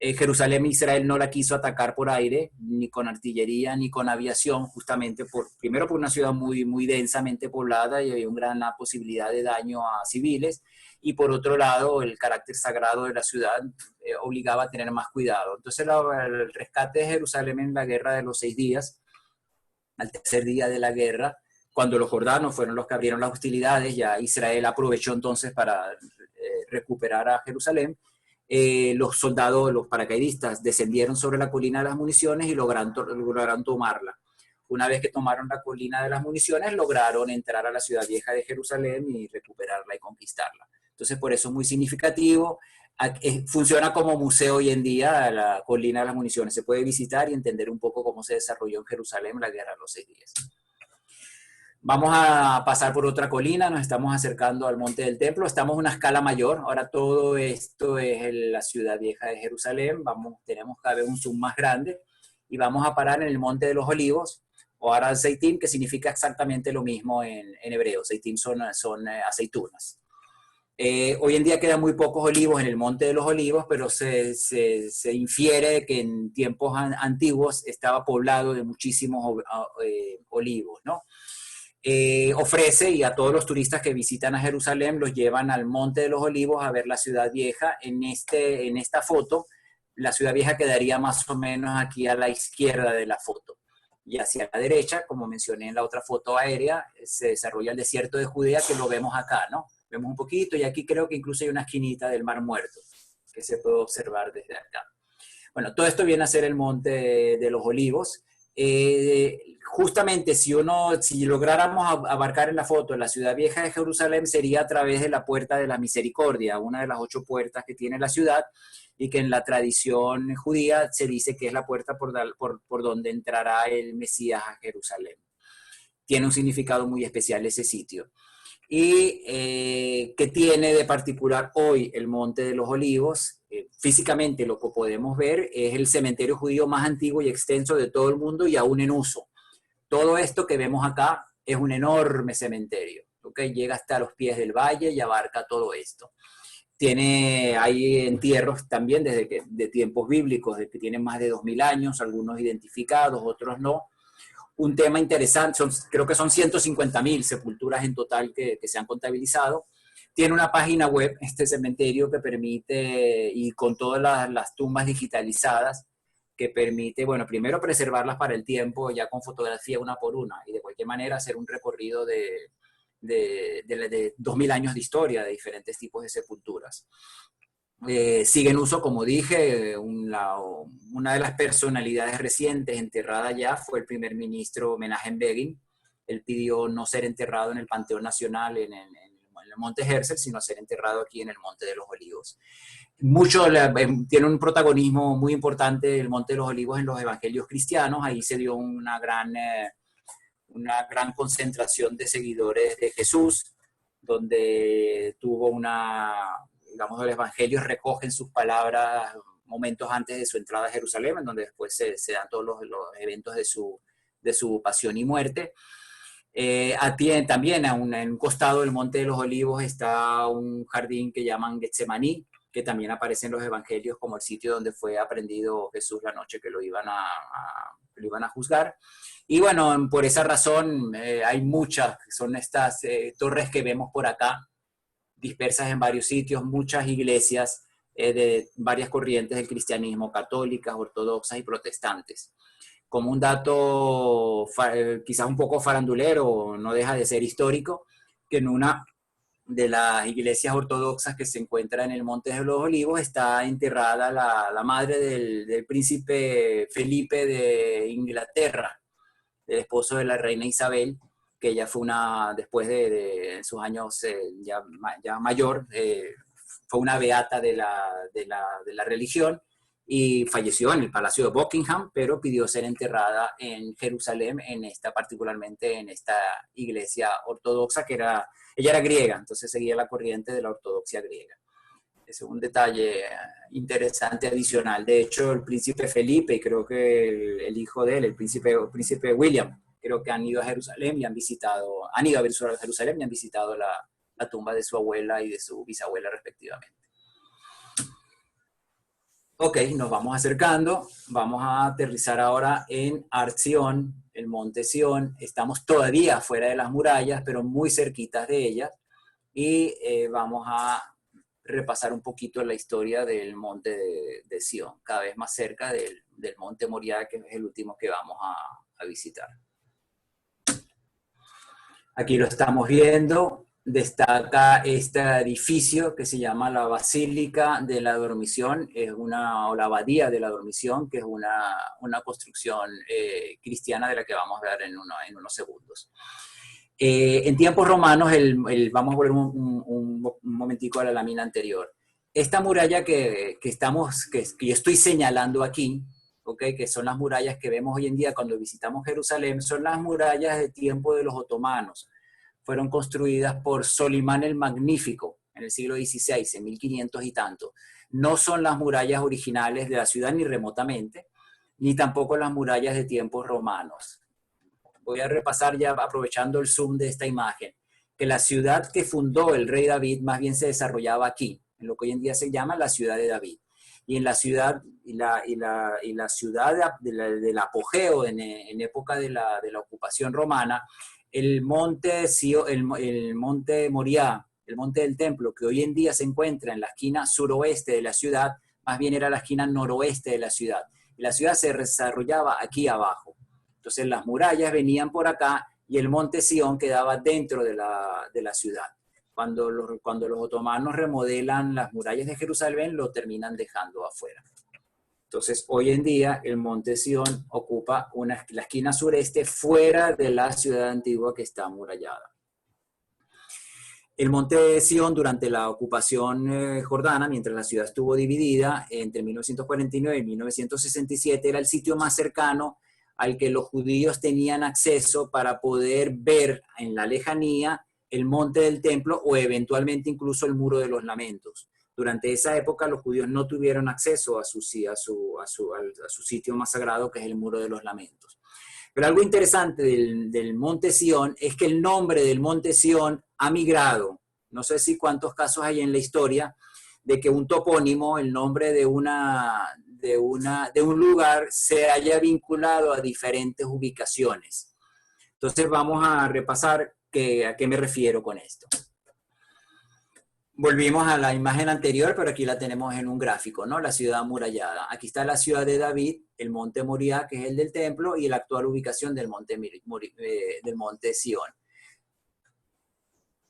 Jerusalén, Israel no la quiso atacar por aire, ni con artillería, ni con aviación, justamente primero por una ciudad muy, muy densamente poblada y había una gran posibilidad de daño a civiles, y por otro lado el carácter sagrado de la ciudad obligaba a tener más cuidado. Entonces el rescate de Jerusalén en la guerra de los 6 días, al tercer día de la guerra, cuando los jordanos fueron los que abrieron las hostilidades, ya Israel aprovechó entonces para recuperar a Jerusalén. Los soldados, los paracaidistas, descendieron sobre la colina de las municiones y lograron tomarla. Una vez que tomaron la colina de las municiones, lograron entrar a la ciudad vieja de Jerusalén y recuperarla y conquistarla. Entonces, por eso es muy significativo. Funciona como museo hoy en día la colina de las municiones. Se puede visitar y entender un poco cómo se desarrolló en Jerusalén la guerra de los 6 días. Vamos a pasar por otra colina, nos estamos acercando al Monte del Templo, estamos a una escala mayor, ahora todo esto es la ciudad vieja de Jerusalén, tenemos cada vez un zoom más grande y vamos a parar en el Monte de los Olivos, o Har Zeitim, que significa exactamente lo mismo en hebreo. Zeitim son aceitunas. Hoy en día quedan muy pocos olivos en el Monte de los Olivos, pero se infiere que en tiempos antiguos estaba poblado de muchísimos olivos, ¿no? Ofrece, y a todos los turistas que visitan a Jerusalén los llevan al Monte de los Olivos a ver la ciudad vieja. En esta foto, la ciudad vieja quedaría más o menos aquí a la izquierda de la foto. Y hacia la derecha, como mencioné en la otra foto aérea, se desarrolla el desierto de Judea, que lo vemos acá, ¿no? Vemos un poquito, y aquí creo que incluso hay una esquinita del Mar Muerto, que se puede observar desde acá. Bueno, todo esto viene a ser el Monte de los Olivos. Justamente si lográramos abarcar en la foto la ciudad vieja de Jerusalén, sería a través de la Puerta de la Misericordia, una de las 8 puertas que tiene la ciudad, y que en la tradición judía se dice que es la puerta por donde entrará el Mesías a Jerusalén. Tiene un significado muy especial ese sitio. Y ¿qué tiene de particular hoy el Monte de los Olivos? Físicamente lo que podemos ver es el cementerio judío más antiguo y extenso de todo el mundo y aún en uso. Todo esto que vemos acá es un enorme cementerio, ¿okay? Llega hasta los pies del valle y abarca todo esto. Hay entierros también de tiempos bíblicos, de que tienen más de 2000 años, algunos identificados, otros no. Un tema interesante, creo que son 150.000 sepulturas en total que se han contabilizado. Tiene una página web, este cementerio, que permite, y con todas las tumbas digitalizadas, que permite, bueno, primero preservarlas para el tiempo, ya con fotografía una por una, y de cualquier manera hacer un recorrido de 2000 años de historia de diferentes tipos de sepulturas. Sigue en uso, como dije, una de las personalidades recientes enterrada ya fue el primer ministro Menachem Begin. Él pidió no ser enterrado en el Panteón Nacional en el Monte Herzl, sino ser enterrado aquí en el Monte de los Olivos. Tiene un protagonismo muy importante el Monte de los Olivos en los evangelios cristianos. Ahí se dio una gran concentración de seguidores de Jesús, donde digamos, los evangelios recogen sus palabras momentos antes de su entrada a Jerusalén, en donde después se dan todos los eventos de su pasión y muerte. También en un costado del Monte de los Olivos está un jardín que llaman Getsemaní, que también aparece en los evangelios como el sitio donde fue aprendido Jesús la noche que lo iban a juzgar. Y bueno, por esa razón hay muchas, son estas torres que vemos por acá, dispersas en varios sitios, muchas iglesias de varias corrientes del cristianismo, católicas, ortodoxas y protestantes. Como un dato quizás un poco farandulero, no deja de ser histórico, que en una de las iglesias ortodoxas que se encuentra en el Monte de los Olivos está enterrada la madre del príncipe Felipe de Inglaterra, el esposo de la reina Isabel, que ella fue después de sus años ya mayor, fue una beata de la religión y falleció en el Palacio de Buckingham, pero pidió ser enterrada en Jerusalén, particularmente en esta iglesia ortodoxa, ella era griega, entonces seguía la corriente de la ortodoxia griega. Es un detalle interesante adicional. De hecho, el príncipe Felipe y creo que el hijo de él, el príncipe William, creo que han ido a Jerusalén y han ido a Jerusalén y han visitado la tumba de su abuela y de su bisabuela respectivamente. Ok, nos vamos acercando. Vamos a aterrizar ahora en Arzion, el monte Sión. Estamos todavía fuera de las murallas, pero muy cerquitas de ellas. Y vamos a repasar un poquito la historia del monte de Sión, cada vez más cerca del monte Moriah, que es el último que vamos a visitar. Aquí lo estamos viendo. Destaca este edificio que se llama la Basílica de la Dormición, o la Abadía de la Dormición, que es una construcción cristiana de la que vamos a ver en unos segundos. En tiempos romanos, vamos a volver un momentico a la lámina anterior. Esta muralla que yo estoy señalando aquí, ¿okay? Que son las murallas que vemos hoy en día cuando visitamos Jerusalén, son las murallas de tiempo de los otomanos. Fueron construidas por Solimán el Magnífico en el siglo XVI, en 1500 y tanto. No son las murallas originales de la ciudad ni remotamente, ni tampoco las murallas de tiempos romanos. Voy a repasar ya aprovechando el zoom de esta imagen, que la ciudad que fundó el rey David más bien se desarrollaba aquí, en lo que hoy en día se llama la ciudad de David. Y en la ciudad, la ciudad del apogeo en época de la ocupación romana, el monte Moriah, el monte del templo, que hoy en día se encuentra en la esquina suroeste de la ciudad, más bien era la esquina noroeste de la ciudad. Y la ciudad se desarrollaba aquí abajo. Entonces las murallas venían por acá y el monte Sión quedaba dentro de la ciudad. Cuando los otomanos remodelan las murallas de Jerusalén, lo terminan dejando afuera. Entonces, hoy en día, el monte Sión ocupa la esquina sureste fuera de la ciudad antigua que está amurallada. El monte Sión, durante la ocupación jordana, mientras la ciudad estuvo dividida entre 1949 y 1967, era el sitio más cercano al que los judíos tenían acceso para poder ver en la lejanía el monte del templo o eventualmente incluso el muro de los lamentos. Durante esa época los judíos no tuvieron acceso a su sitio más sagrado, que es el muro de los lamentos. Pero algo interesante del monte Sión es que el nombre del monte Sión ha migrado. No sé si cuántos casos hay en la historia de que un topónimo, el nombre de un lugar, se haya vinculado a diferentes ubicaciones. Entonces vamos a repasar a qué me refiero con esto. Volvimos a la imagen anterior, pero aquí la tenemos en un gráfico, ¿no? La ciudad amurallada. Aquí está la ciudad de David, el monte Moriah, que es el del templo, y la actual ubicación del monte Sión.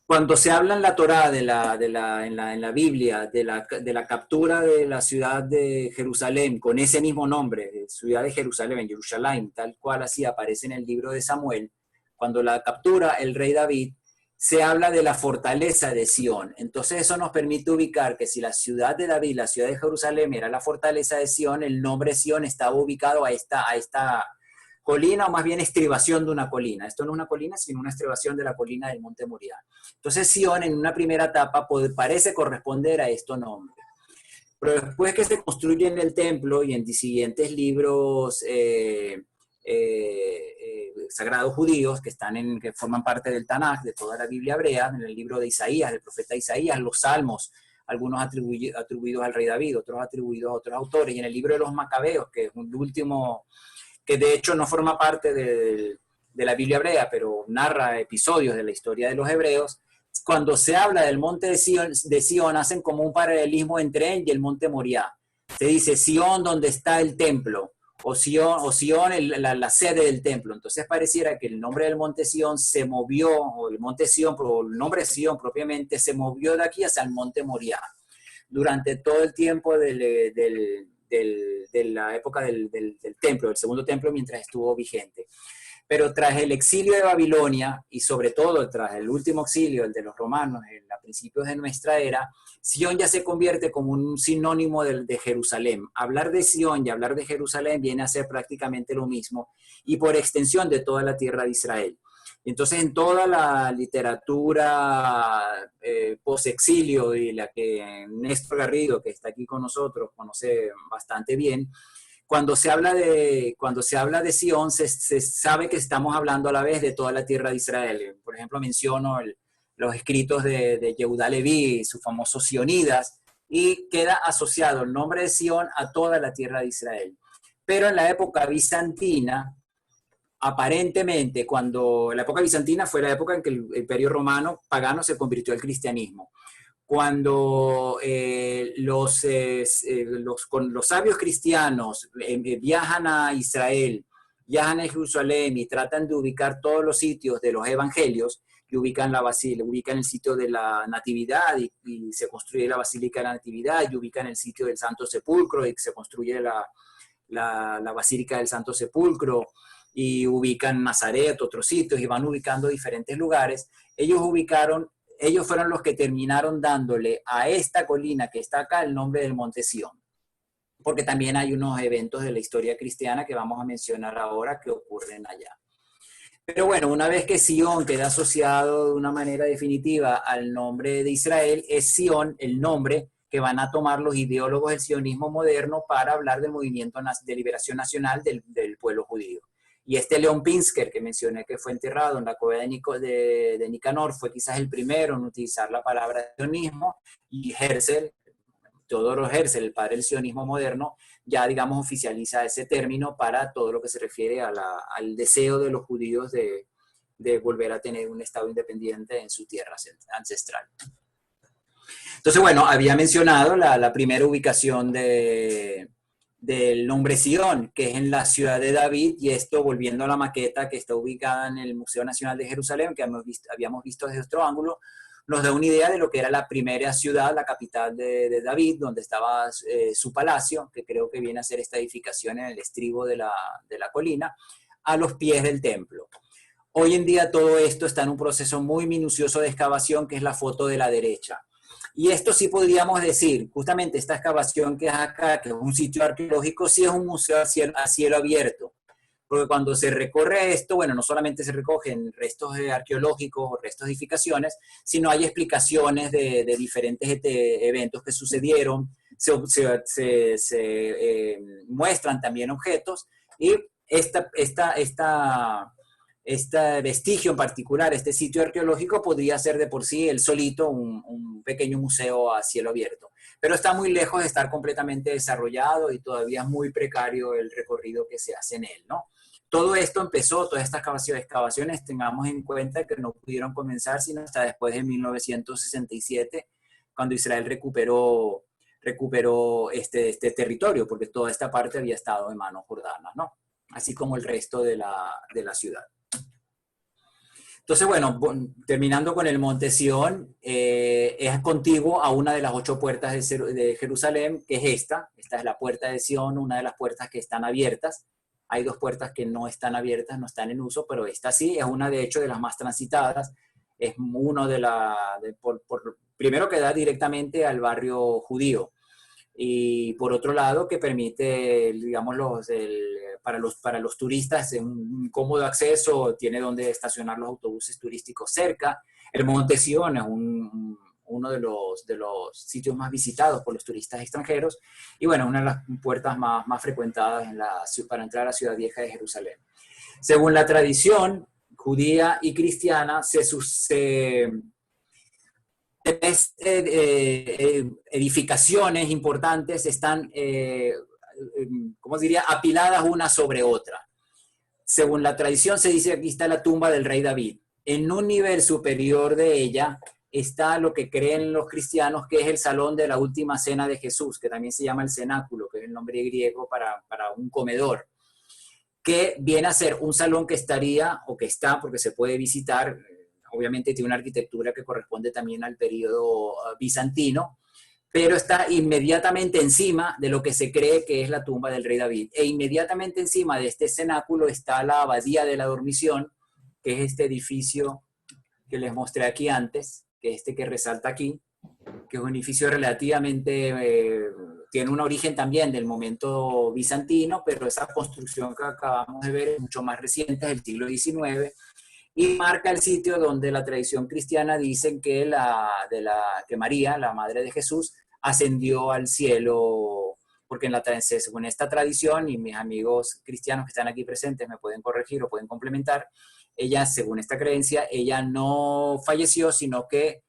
Cuando se habla en la Torá, en la Biblia, de la captura de la ciudad de Jerusalén, con ese mismo nombre, ciudad de Jerusalén, en Jerusalén, tal cual así aparece en el libro de Samuel, cuando la captura el rey David, se habla de la fortaleza de Sión. Entonces eso nos permite ubicar que si la ciudad de David, la ciudad de Jerusalén, era la fortaleza de Sión, el nombre Sión estaba ubicado a esta colina, o más bien estribación de una colina. Esto no es una colina, sino una estribación de la colina del monte Moriah. Entonces Sión en una primera etapa parece corresponder a estos nombres. Pero después que se construye en el templo y en siguientes libros sagrados judíos que forman parte del Tanaj, de toda la Biblia hebrea, en el libro de Isaías, del profeta Isaías, los salmos, algunos atribuidos al rey David, otros atribuidos a otros autores, y en el libro de los Macabeos, que es un último, que de hecho no forma parte de la Biblia hebrea, pero narra episodios de la historia de los hebreos. Cuando se habla del monte de Sión, hacen como un paralelismo entre él y el monte Moriah. Se dice Sión donde está el templo, o Sión la sede del templo. Entonces pareciera que el nombre del monte Sión se movió, o el monte Sión, o el nombre Sión propiamente, se movió de aquí hacia el monte Moriah. Durante todo el tiempo de la época del templo, del segundo templo, mientras estuvo vigente. Pero tras el exilio de Babilonia, y sobre todo tras el último exilio, el de los romanos, a principios de nuestra era, Sion ya se convierte como un sinónimo de Jerusalén. Hablar de Sion y hablar de Jerusalén viene a ser prácticamente lo mismo, y por extensión de toda la tierra de Israel. Entonces, en toda la literatura post-exilio, y la que Néstor Garrido, que está aquí con nosotros, conoce bastante bien, cuando se habla de Sion, se sabe que estamos hablando a la vez de toda la tierra de Israel. Por ejemplo, menciono los escritos de Yehuda Leví, sus famosos Sionidas, y queda asociado el nombre de Sion a toda la tierra de Israel. Pero en la época bizantina, aparentemente, cuando la época bizantina fue la época en que el imperio romano pagano se convirtió al cristianismo. Cuando los sabios cristianos viajan a Israel, viajan a Jerusalén y tratan de ubicar todos los sitios de los evangelios, y ubican la basílica, ubican el sitio de la Natividad y se construye la Basílica de la Natividad, y ubican el sitio del Santo Sepulcro y se construye la Basílica del Santo Sepulcro, y ubican Nazaret, otros sitios, y van ubicando diferentes lugares. Ellos fueron los que terminaron dándole a esta colina que está acá el nombre del Monte Sión, porque también hay unos eventos de la historia cristiana que vamos a mencionar ahora que ocurren allá. Pero bueno, una vez que Sion queda asociado de una manera definitiva al nombre de Israel, es Sion el nombre que van a tomar los ideólogos del sionismo moderno para hablar del movimiento de liberación nacional del pueblo judío. Y este León Pinsker, que mencioné que fue enterrado en la cueva de Nicanor, fue quizás el primero en utilizar la palabra sionismo, y Herzl, Teodoro Herzl, el padre del sionismo moderno, ya, digamos, oficializa ese término para todo lo que se refiere al deseo de los judíos de volver a tener un estado independiente en su tierra ancestral. Entonces, bueno, había mencionado la primera ubicación del nombre Sion, que es en la ciudad de David, y esto, volviendo a la maqueta que está ubicada en el Museo Nacional de Jerusalén, que habíamos visto desde otro ángulo, nos da una idea de lo que era la primera ciudad, la capital de David, donde estaba su palacio, que creo que viene a ser esta edificación en el estribo de la colina, a los pies del templo. Hoy en día todo esto está en un proceso muy minucioso de excavación, que es la foto de la derecha. Y esto sí podríamos decir, justamente esta excavación que es acá, que es un sitio arqueológico, sí es un museo a cielo abierto. Porque cuando se recorre esto, bueno, no solamente se recogen restos arqueológicos o restos de edificaciones, sino hay explicaciones de diferentes eventos que sucedieron, se muestran también objetos, y este vestigio en particular, este sitio arqueológico, podría ser de por sí el solito un pequeño museo a cielo abierto. Pero está muy lejos de estar completamente desarrollado y todavía es muy precario el recorrido que se hace en él, ¿no? Todo esto empezó, todas estas excavaciones, tengamos en cuenta que no pudieron comenzar sino hasta después de 1967, cuando Israel recuperó este territorio, porque toda esta parte había estado en manos jordanas, ¿no? Así como el resto de la ciudad. Entonces, bueno, terminando con el Monte Sión, es contiguo a una de las 8 puertas de Jerusalén, que es esta. Esta es la puerta de Sión, una de las puertas que están abiertas. Hay 2 puertas que no están abiertas, no están en uso, pero esta sí, es una de hecho de las más transitadas. Es uno primero que da directamente al barrio judío. Y por otro lado, que permite, digamos, para los turistas un cómodo acceso, tiene donde estacionar los autobuses turísticos cerca. El Monte Sión es uno de los sitios más visitados por los turistas extranjeros, y bueno, una de las puertas más frecuentadas para entrar a la ciudad vieja de Jerusalén. Según la tradición judía y cristiana, edificaciones importantes están, ¿cómo diría?, apiladas una sobre otra. Según la tradición se dice que aquí está la tumba del rey David. En un nivel superior de ella está lo que creen los cristianos que es el salón de la última cena de Jesús, que también se llama el cenáculo, que es el nombre griego para un comedor, que viene a ser un salón que estaría, o que está, porque se puede visitar. Obviamente tiene una arquitectura que corresponde también al periodo bizantino, pero está inmediatamente encima de lo que se cree que es la tumba del rey David. E inmediatamente encima de este cenáculo está la Abadía de la Dormición, que es este edificio que les mostré aquí antes, que es este que resalta aquí, que es un edificio relativamente, tiene un origen también del momento bizantino, pero esa construcción que acabamos de ver es mucho más reciente, es del siglo XIX, y marca el sitio donde la tradición cristiana dice que, que María, la madre de Jesús, ascendió al cielo, porque según esta tradición, y mis amigos cristianos que están aquí presentes me pueden corregir o pueden complementar, ella, según esta creencia, ella no falleció, sino que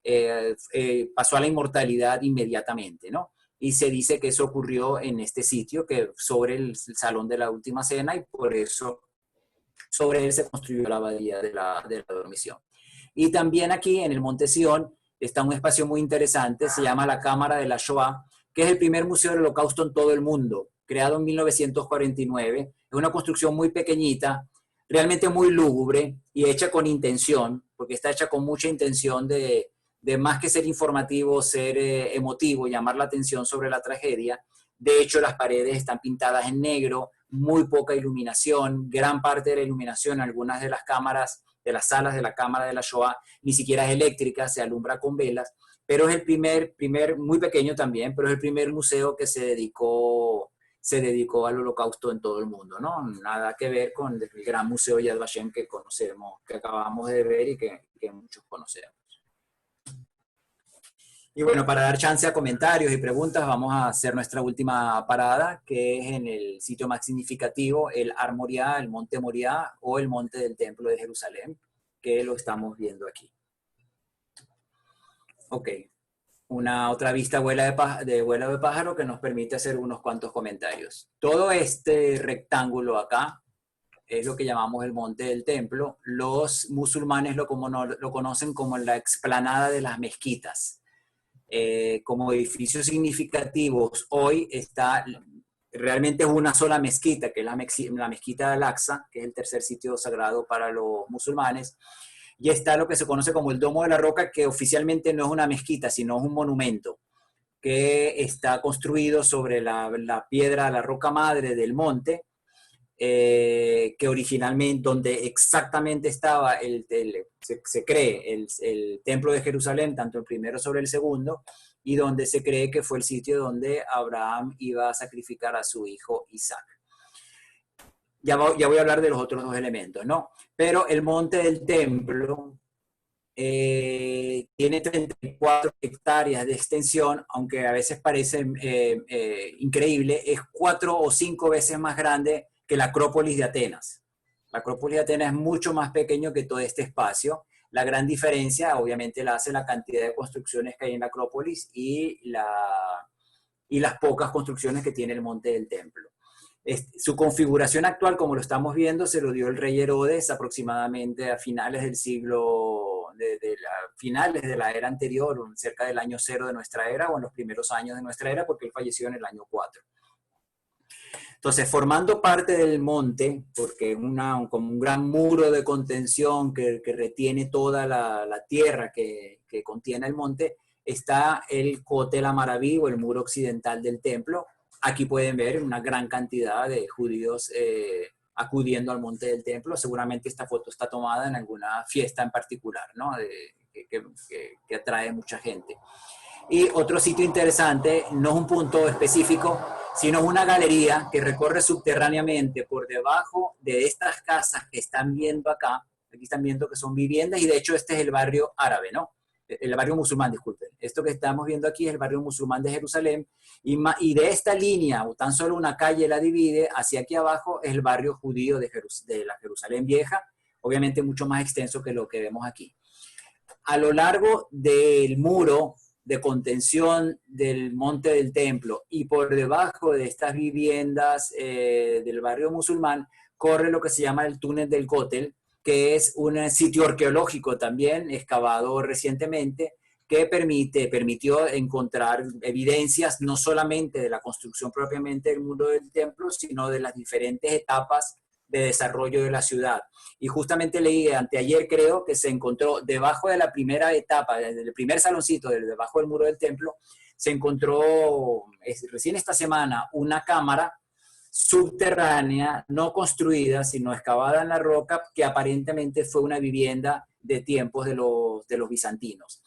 pasó a la inmortalidad inmediatamente, ¿no? Y se dice que eso ocurrió en este sitio, que sobre el Salón de la Última Cena, y por eso sobre él se construyó la Abadía de la Dormición. Y también aquí en el Monte Sion está un espacio muy interesante, se llama la Cámara de la Shoah, que es el primer museo del Holocausto en todo el mundo, creado en 1949. Es una construcción muy pequeñita, realmente muy lúgubre y hecha con intención, porque está hecha con mucha intención de más que ser informativo, ser emotivo, llamar la atención sobre la tragedia. De hecho, las paredes están pintadas en negro, muy poca iluminación, gran parte de la iluminación, algunas de las cámaras, de las salas de la cámara de la Shoah, ni siquiera es eléctrica, se alumbra con velas, pero es el primer, muy pequeño también, pero es el primer museo que se dedicó al Holocausto en todo el mundo, ¿no? Nada que ver con el gran museo Yad Vashem que conocemos, que acabamos de ver y que muchos conocemos. Y bueno, para dar chance a comentarios y preguntas, vamos a hacer nuestra última parada, que es en el sitio más significativo, el Har Moriah, el Monte Moriah o el Monte del Templo de Jerusalén, que lo estamos viendo aquí. Ok, una otra vista vuelo de pájaro que nos permite hacer unos cuantos comentarios. Todo este rectángulo acá es lo que llamamos el Monte del Templo. Los musulmanes lo conocen como la explanada de las mezquitas. Como edificios significativos, hoy realmente es una sola mezquita, que es la mezquita de Al-Aqsa, que es el tercer sitio sagrado para los musulmanes, y está lo que se conoce como el Domo de la Roca, que oficialmente no es una mezquita, sino es un monumento, que está construido sobre la piedra, la roca madre del monte, que originalmente, donde exactamente estaba se cree el templo de Jerusalén, tanto el primero sobre el segundo, y donde se cree que fue el sitio donde Abraham iba a sacrificar a su hijo Isaac. Ya voy a hablar de los otros dos elementos, ¿no? Pero el monte del templo tiene 34 hectáreas de extensión, aunque a veces parece increíble, es 4 o 5 veces más grande que la Acrópolis de Atenas. La Acrópolis de Atenas es mucho más pequeño que todo este espacio. La gran diferencia, obviamente, la hace la cantidad de construcciones que hay en la Acrópolis y las pocas construcciones que tiene el Monte del Templo. Su configuración actual, como lo estamos viendo, se lo dio el rey Herodes aproximadamente a finales del siglo, finales de la era anterior, cerca del año 0 de nuestra era o en los primeros años de nuestra era, porque él falleció en el año 4. Entonces, formando parte del monte, porque es como un gran muro de contención que retiene toda la tierra que contiene el monte, está el Kotel Amaraví, o el muro occidental del templo. Aquí pueden ver una gran cantidad de judíos acudiendo al monte del templo. Seguramente esta foto está tomada en alguna fiesta en particular, ¿no? Que atrae mucha gente. Y otro sitio interesante, no es un punto específico, sino una galería que recorre subterráneamente por debajo de estas casas que están viendo acá. Aquí están viendo que son viviendas, y de hecho este es el barrio árabe, ¿no? El barrio musulmán, disculpen. Esto que estamos viendo aquí es el barrio musulmán de Jerusalén, y de esta línea, o tan solo una calle la divide, hacia aquí abajo es el barrio judío de la Jerusalén Vieja, obviamente mucho más extenso que lo que vemos aquí. A lo largo del muro de contención del Monte del Templo y por debajo de estas viviendas del barrio musulmán, corre lo que se llama el túnel del Kotel, que es un sitio arqueológico también, excavado recientemente, que permitió encontrar evidencias no solamente de la construcción propiamente del muro del templo, sino de las diferentes etapas de desarrollo de la ciudad. Y justamente leí anteayer, creo, que se encontró debajo de la primera etapa, desde el primer saloncito, debajo del muro del templo, se encontró recién esta semana una cámara subterránea, no construida, sino excavada en la roca, que aparentemente fue una vivienda de tiempos de los bizantinos.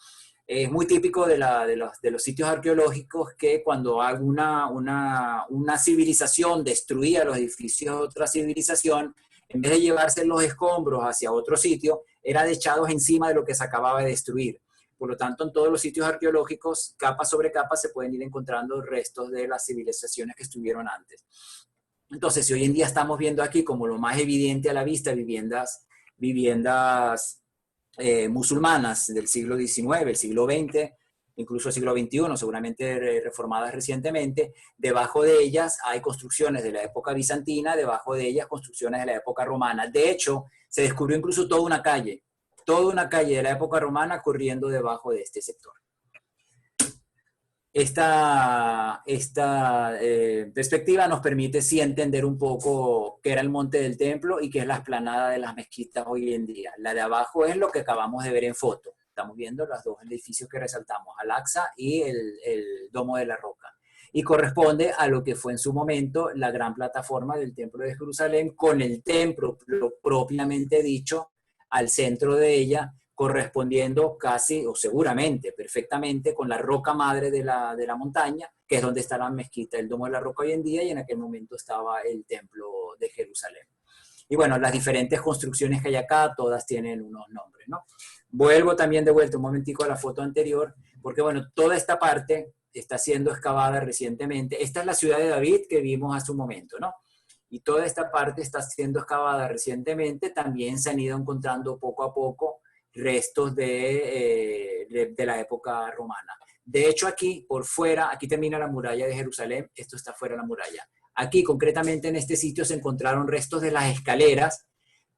Es muy típico de los sitios arqueológicos que cuando una civilización destruía los edificios de otra civilización, en vez de llevarse los escombros hacia otro sitio, eran echados encima de lo que se acababa de destruir. Por lo tanto, en todos los sitios arqueológicos, capa sobre capa, se pueden ir encontrando restos de las civilizaciones que estuvieron antes. Entonces, si hoy en día estamos viendo aquí como lo más evidente a la vista, viviendas musulmanas del siglo XIX, el siglo XX, incluso el siglo XXI, seguramente reformadas recientemente, debajo de ellas hay construcciones de la época bizantina, debajo de ellas construcciones de la época romana. De hecho, se descubrió incluso toda una calle de la época romana corriendo debajo de este sector. Esta perspectiva nos permite sí entender un poco qué era el Monte del Templo y qué es la explanada de las mezquitas hoy en día. La de abajo es lo que acabamos de ver en foto. Estamos viendo los dos edificios que resaltamos, Al-Aqsa y el Domo de la Roca. Y corresponde a lo que fue en su momento la gran plataforma del Templo de Jerusalén, con el templo propiamente dicho al centro de ella, correspondiendo casi, o seguramente, perfectamente, con la roca madre de la montaña, que es donde está la mezquita, el Domo de la Roca hoy en día, y en aquel momento estaba el Templo de Jerusalén. Y bueno, las diferentes construcciones que hay acá, todas tienen unos nombres, ¿no? Vuelvo también de vuelta un momentico a la foto anterior, porque bueno, toda esta parte está siendo excavada recientemente. Esta es la ciudad de David que vimos hace un momento, ¿no? Y toda esta parte está siendo excavada recientemente. También se han ido encontrando poco a poco restos de la época romana. De hecho, aquí por fuera, aquí termina la muralla de Jerusalén, esto está fuera de la muralla. Aquí, concretamente en este sitio, se encontraron restos de las escaleras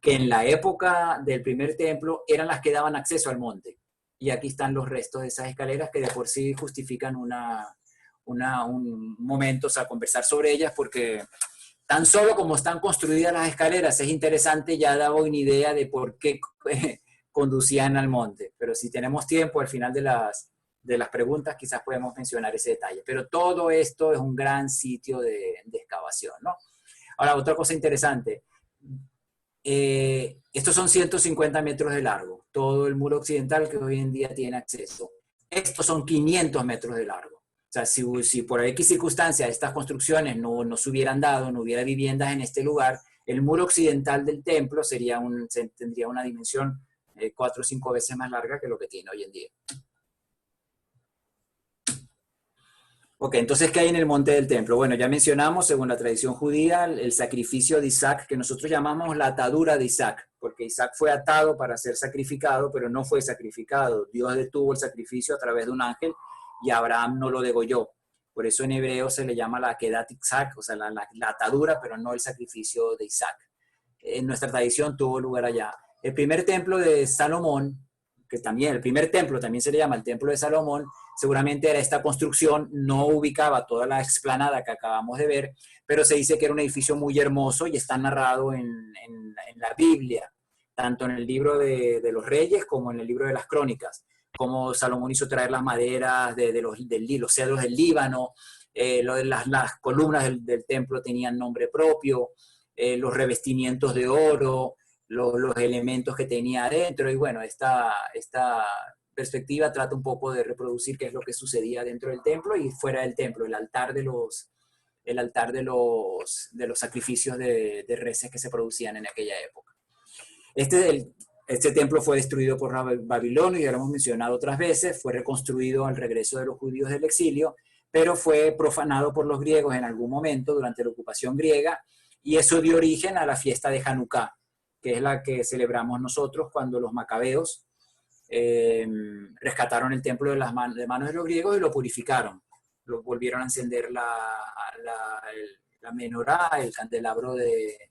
que en la época del primer templo eran las que daban acceso al monte. Y aquí están los restos de esas escaleras que de por sí justifican un momento, o sea, conversar sobre ellas, porque tan solo como están construidas las escaleras es interesante, ya da una idea de por qué conducían al monte. Pero si tenemos tiempo al final de las preguntas, quizás podemos mencionar ese detalle. Pero todo esto es un gran sitio de excavación, ¿no? Ahora, otra cosa interesante. Estos son 150 metros de largo, todo el muro occidental que hoy en día tiene acceso. Estos son 500 metros de largo. O sea, si por X circunstancia estas construcciones no se hubieran dado, no hubiera viviendas en este lugar, el muro occidental del templo tendría una dimensión 4 o 5 veces más larga que lo que tiene hoy en día. Ok, entonces, ¿qué hay en el monte del templo? Bueno, ya mencionamos, según la tradición judía, el sacrificio de Isaac, que nosotros llamamos la atadura de Isaac, porque Isaac fue atado para ser sacrificado, pero no fue sacrificado. Dios detuvo el sacrificio a través de un ángel y Abraham no lo degolló. Por eso en hebreo se le llama la akedat Isaac, o sea, la atadura, pero no el sacrificio de Isaac. En nuestra tradición tuvo lugar allá. El primer templo de Salomón, que también el primer templo también se le llama el templo de Salomón, seguramente era esta construcción, no ubicaba toda la explanada que acabamos de ver, pero se dice que era un edificio muy hermoso y está narrado en la Biblia, tanto en el libro de los Reyes como en el libro de las Crónicas, como Salomón hizo traer las maderas de los cedros del Líbano, las columnas del templo tenían nombre propio, los revestimientos de oro, los elementos que tenía adentro, y bueno, esta perspectiva trata un poco de reproducir qué es lo que sucedía dentro del templo y fuera del templo, el altar de los sacrificios de reses que se producían en aquella época. Este templo fue destruido por Babilonia, ya lo hemos mencionado otras veces, fue reconstruido al regreso de los judíos del exilio, pero fue profanado por los griegos en algún momento durante la ocupación griega, y eso dio origen a la fiesta de Hanukkah, que es la que celebramos nosotros cuando los macabeos rescataron el templo de manos de los griegos y lo purificaron. Lo volvieron a encender la menorá, el candelabro de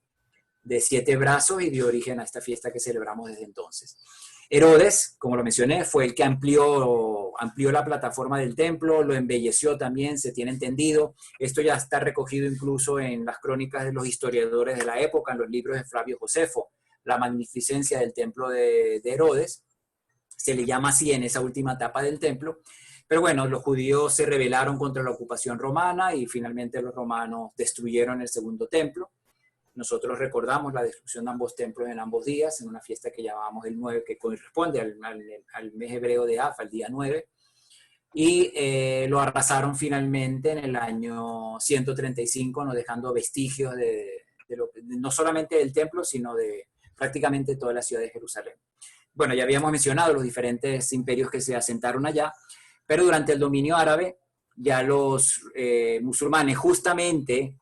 7 brazos, y dio origen a esta fiesta que celebramos desde entonces. Herodes, como lo mencioné, fue el que amplió la plataforma del templo, lo embelleció también, se tiene entendido. Esto ya está recogido incluso en las crónicas de los historiadores de la época, en los libros de Flavio Josefo, la magnificencia del templo de Herodes. Se le llama así en esa última etapa del templo, Pero bueno, los judíos se rebelaron contra la ocupación romana y finalmente los romanos destruyeron el segundo templo. Nosotros recordamos la destrucción de ambos templos en ambos días, en una fiesta que llamábamos el 9, que corresponde al mes hebreo de Af, al día 9. Y lo arrasaron finalmente en el año 135, no dejando vestigios no solamente del templo, sino de prácticamente toda la ciudad de Jerusalén. Bueno, ya habíamos mencionado los diferentes imperios que se asentaron allá, pero durante el dominio árabe, ya los musulmanes, justamente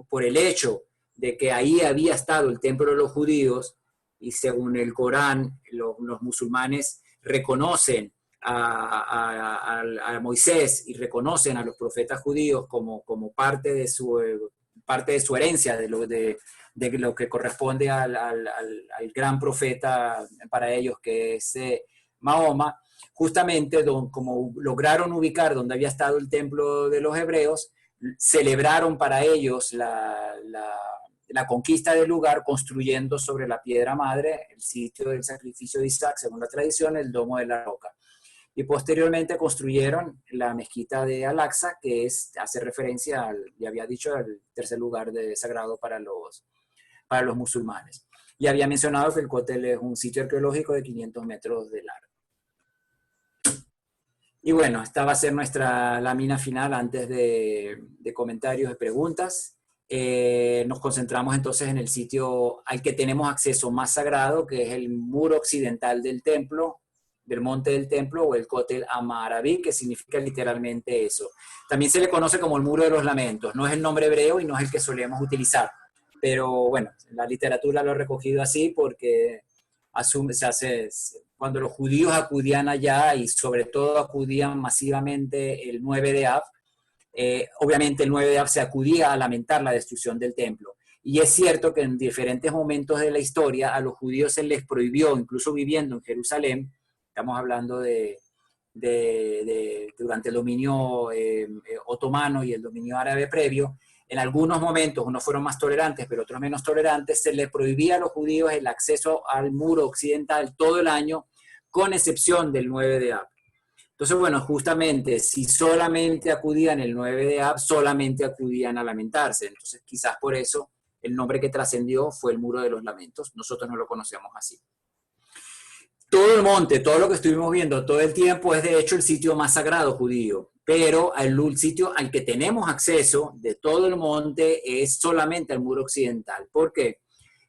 por el hecho de que ahí había estado el templo de los judíos, y según el Corán, los musulmanes reconocen a Moisés y reconocen a los profetas judíos como parte de su herencia, de lo que corresponde al gran profeta para ellos, que es Mahoma. Justamente como lograron ubicar donde había estado el templo de los hebreos, celebraron para ellos la conquista del lugar, construyendo sobre la piedra madre, el sitio del sacrificio de Isaac, según la tradición, el domo de la roca. Y posteriormente construyeron la mezquita de Al-Aqsa, que hace referencia, ya había dicho, al tercer lugar sagrado para los musulmanes. Y había mencionado que el Kotel es un sitio arqueológico de 500 metros de largo. Y bueno, esta va a ser nuestra lámina final antes de comentarios y preguntas. Nos concentramos entonces en el sitio al que tenemos acceso más sagrado, que es el muro occidental del templo, del monte del templo, o el Kotel Amaraví, que significa literalmente eso. También se le conoce como el muro de los lamentos. No es el nombre hebreo y no es el que solemos utilizar, pero bueno, la literatura lo ha recogido así porque cuando los judíos acudían allá, y sobre todo acudían masivamente el 9 de Av, obviamente el 9 de Av se acudía a lamentar la destrucción del templo. Y es cierto que en diferentes momentos de la historia a los judíos se les prohibió, incluso viviendo en Jerusalén, estamos hablando durante el dominio otomano y el dominio árabe previo, en algunos momentos, unos fueron más tolerantes, pero otros menos tolerantes, se les prohibía a los judíos el acceso al muro occidental todo el año, con excepción del 9 de Av. Entonces, bueno, justamente, si solamente acudían el 9 de Av, solamente acudían a lamentarse. Entonces, quizás por eso el nombre que trascendió fue el Muro de los Lamentos. Nosotros no lo conocemos así. Todo el monte, todo lo que estuvimos viendo todo el tiempo, es de hecho el sitio más sagrado judío, pero el sitio al que tenemos acceso de todo el monte es solamente el muro occidental. ¿Por qué?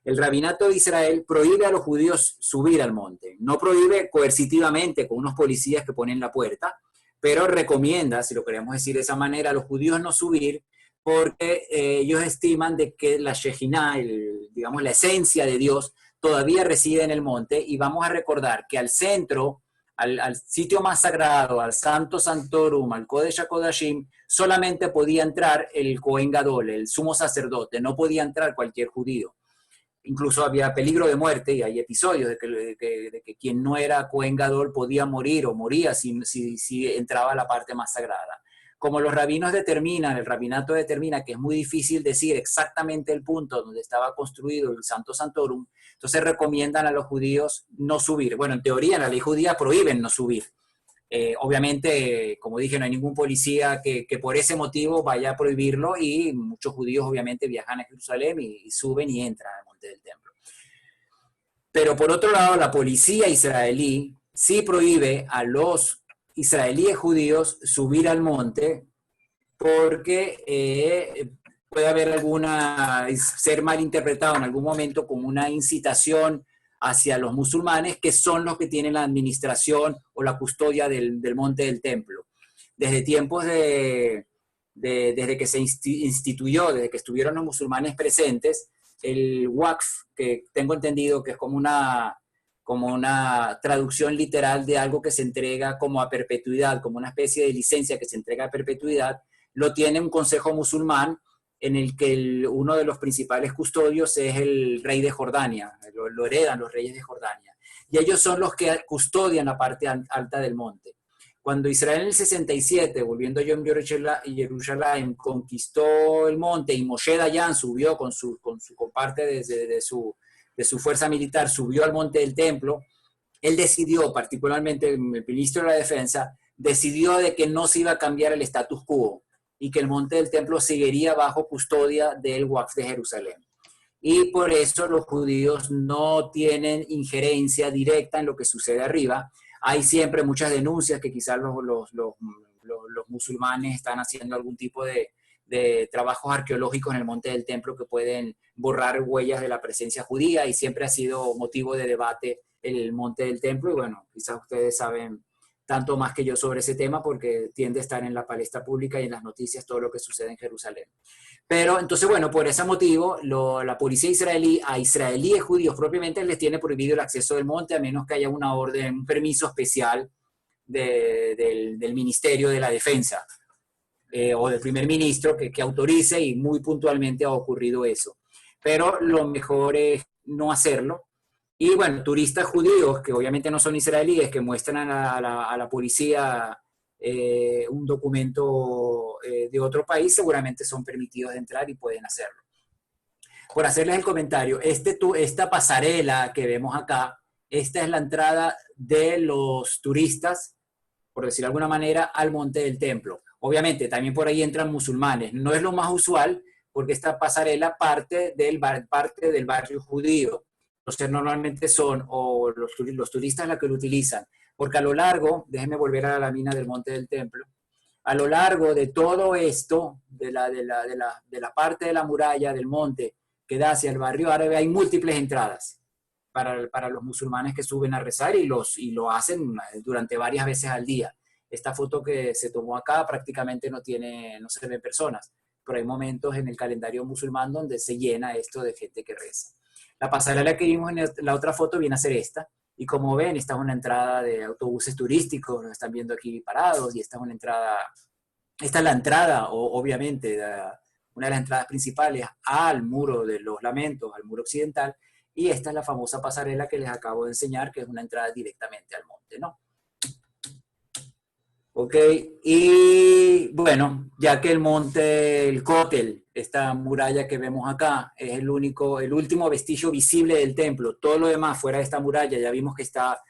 El rabinato de Israel prohíbe a los judíos subir al monte. No prohíbe coercitivamente con unos policías que ponen la puerta, pero recomienda, si lo queremos decir de esa manera, a los judíos no subir, porque ellos estiman de que la Shejinah, digamos la esencia de Dios, todavía reside en el monte. Y vamos a recordar que al centro, al sitio más sagrado, al Santo Santorum, al Kodesh HaKodashim, solamente podía entrar el Kohen Gadol, el sumo sacerdote, no podía entrar cualquier judío. Incluso había peligro de muerte, y hay episodios de que quien no era Kohen Gadol podía morir o moría si entraba a la parte más sagrada. Como los rabinos determinan, el rabinato determina que es muy difícil decir exactamente el punto donde estaba construido el Santo Santorum, entonces recomiendan a los judíos no subir. Bueno, en teoría en la ley judía prohíben no subir. Obviamente, como dije, no hay ningún policía que por ese motivo vaya a prohibirlo, y muchos judíos obviamente viajan a Jerusalén y suben y entran al monte del templo. Pero por otro lado, la policía israelí sí prohíbe a los israelíes judíos subir al monte, porque puede haber ser malinterpretado en algún momento como una incitación hacia los musulmanes, que son los que tienen la administración o la custodia del monte del templo. Desde tiempos desde que se instituyó, desde que estuvieron los musulmanes presentes, el Waqf, que tengo entendido que es como una traducción literal de algo que se entrega como a perpetuidad, como una especie de licencia que se entrega a perpetuidad, lo tiene un consejo musulmán, en el que uno de los principales custodios es el rey de Jordania, lo heredan los reyes de Jordania, y ellos son los que custodian la parte alta del monte. Cuando Israel en el 67, volviendo Yom Jerusalén, conquistó el monte, y Moshe Dayan subió con parte de su fuerza militar, subió al monte del templo, él decidió, particularmente el ministro de la Defensa, decidió de que no se iba a cambiar el status quo y que el Monte del Templo seguiría bajo custodia del Waqf de Jerusalén. Y por eso los judíos no tienen injerencia directa en lo que sucede arriba. Hay siempre muchas denuncias que quizás los musulmanes están haciendo algún tipo de trabajos arqueológicos en el Monte del Templo que pueden borrar huellas de la presencia judía, y siempre ha sido motivo de debate el Monte del Templo. Y bueno, quizás ustedes saben tanto más que yo sobre ese tema porque tiende a estar en la palestra pública y en las noticias todo lo que sucede en Jerusalén. Pero entonces, bueno, por ese motivo, la policía israelí, a israelíes judíos propiamente, les tiene prohibido el acceso del monte a menos que haya una orden, un permiso especial del Ministerio de la Defensa o del primer ministro que autorice, y muy puntualmente ha ocurrido eso. Pero lo mejor es no hacerlo. Y bueno, turistas judíos, que obviamente no son israelíes, que muestran a la policía un documento de otro país, seguramente son permitidos de entrar y pueden hacerlo. Por hacerles el comentario, esta pasarela que vemos acá, esta es la entrada de los turistas, por decirlo de alguna manera, al Monte del Templo. Obviamente, también por ahí entran musulmanes. No es lo más usual, porque esta pasarela parte del barrio judío. Entonces, normalmente son o los turistas los que lo utilizan, porque a lo largo, déjenme volver a la lámina del Monte del Templo, a lo largo de todo esto, de la parte de la muralla del monte que da hacia el barrio árabe, hay múltiples entradas para los musulmanes que suben a rezar, y lo hacen durante varias veces al día. Esta foto que se tomó acá prácticamente no se ven personas, pero hay momentos en el calendario musulmán donde se llena esto de gente que reza. La pasarela que vimos en la otra foto viene a ser esta, y como ven, esta es una entrada de autobuses turísticos, nos están viendo aquí parados, y esta es la entrada, obviamente, una de las entradas principales al Muro de los Lamentos, al Muro Occidental, y esta es la famosa pasarela que les acabo de enseñar, que es una entrada directamente al monte, ¿no? Ok, y bueno, ya que el monte, el Kotel, esta muralla que vemos acá, es el último vestigio visible del templo. Todo lo demás fuera de esta muralla ya vimos que está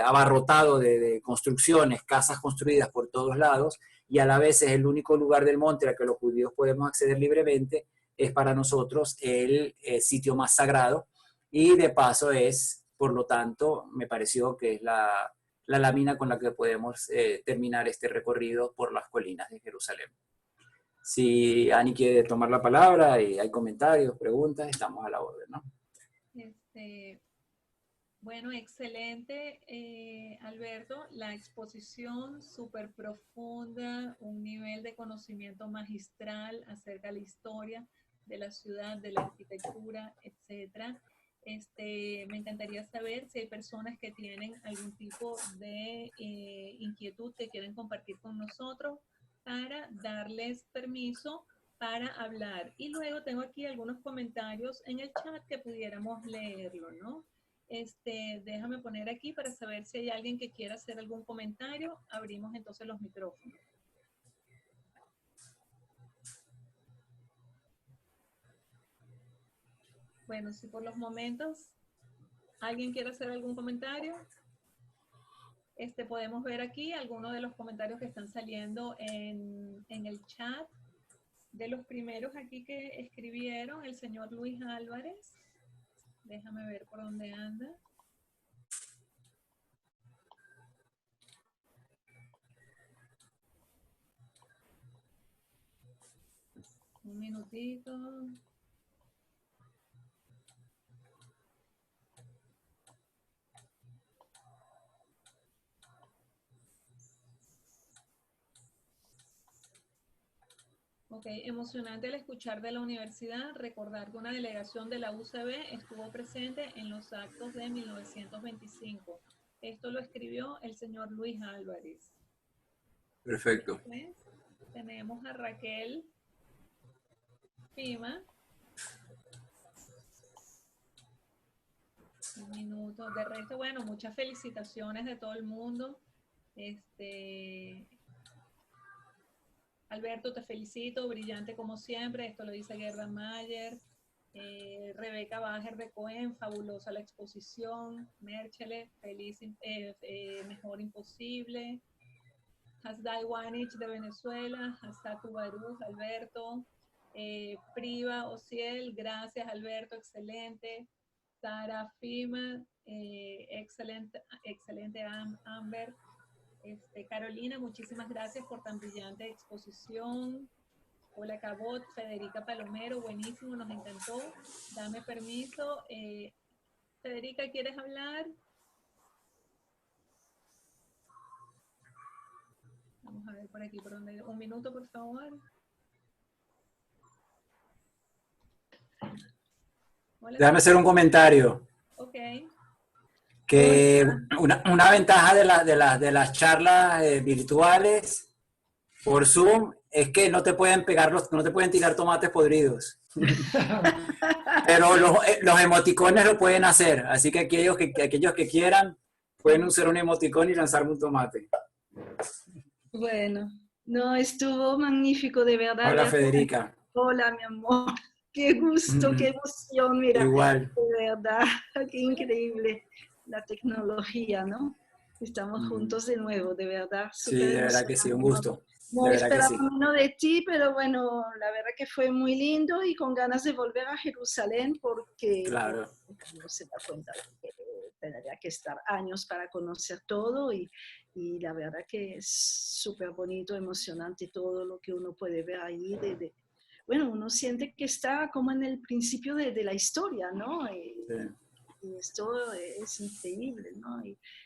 abarrotado de construcciones, casas construidas por todos lados, y a la vez es el único lugar del monte al que los judíos podemos acceder libremente. Es para nosotros el sitio más sagrado, y de paso es, por lo tanto, me pareció que es la lámina con la que podemos terminar este recorrido por las colinas de Jerusalén. Si Ani quiere tomar la palabra y hay comentarios, preguntas, estamos a la orden, ¿no? Bueno, excelente, Alberto. La exposición súper profunda, un nivel de conocimiento magistral acerca de la historia de la ciudad, de la arquitectura, etcétera. Me encantaría saber si hay personas que tienen algún tipo de inquietud que quieren compartir con nosotros para darles permiso para hablar. Y luego tengo aquí algunos comentarios en el chat que pudiéramos leerlo, ¿no? Déjame poner aquí para saber si hay alguien que quiera hacer algún comentario. Abrimos entonces los micrófonos. Bueno, si por los momentos alguien quiere hacer algún comentario, podemos ver aquí algunos de los comentarios que están saliendo en el chat. De los primeros aquí que escribieron, el señor Luis Álvarez. Déjame ver por dónde anda. Un minutito. Ok, emocionante el escuchar de la universidad, recordar que una delegación de la UCB estuvo presente en los actos de 1925. Esto lo escribió el señor Luis Álvarez. Perfecto. Después tenemos a Raquel Pima. Un minuto. De resto, bueno, muchas felicitaciones de todo el mundo. Alberto, te felicito, brillante como siempre. Esto lo dice Gerda Mayer. Rebeca Bajer de Cohen, fabulosa la exposición. Merchele, feliz, mejor imposible. Hasdai Wanich de Venezuela, Hasaku Baruch, Alberto. Priva Ociel, gracias Alberto, excelente. Sara Fima, excelente Amber. Carolina, muchísimas gracias por tan brillante exposición. Hola Cabot, Federica Palomero, buenísimo, nos encantó. Dame permiso. Federica, ¿quieres hablar? Vamos a ver por aquí, por donde. Un minuto, por favor. Hola, Déjame hacer un comentario. Ok. Que una ventaja de las charlas virtuales por Zoom es que no te pueden no te pueden tirar tomates podridos. Pero los emoticones lo pueden hacer, así que aquellos que quieran pueden usar un emoticón y lanzarme un tomate. Bueno, no, estuvo magnífico, de verdad. Hola, Federica. Hola, mi amor. Qué gusto, qué emoción, mira. Igual. De verdad, qué increíble la tecnología, ¿no? Estamos juntos de nuevo, de verdad. Sí, de verdad que sí, un gusto. No esperaba menos de ti, pero bueno, la verdad que fue muy lindo y con ganas de volver a Jerusalén porque claro. No se da cuenta que tendría que estar años para conocer todo y la verdad que es súper bonito, emocionante todo lo que uno puede ver ahí. Bueno, uno siente que está como en el principio de la historia, ¿no? Y esto es increíble, ¿no?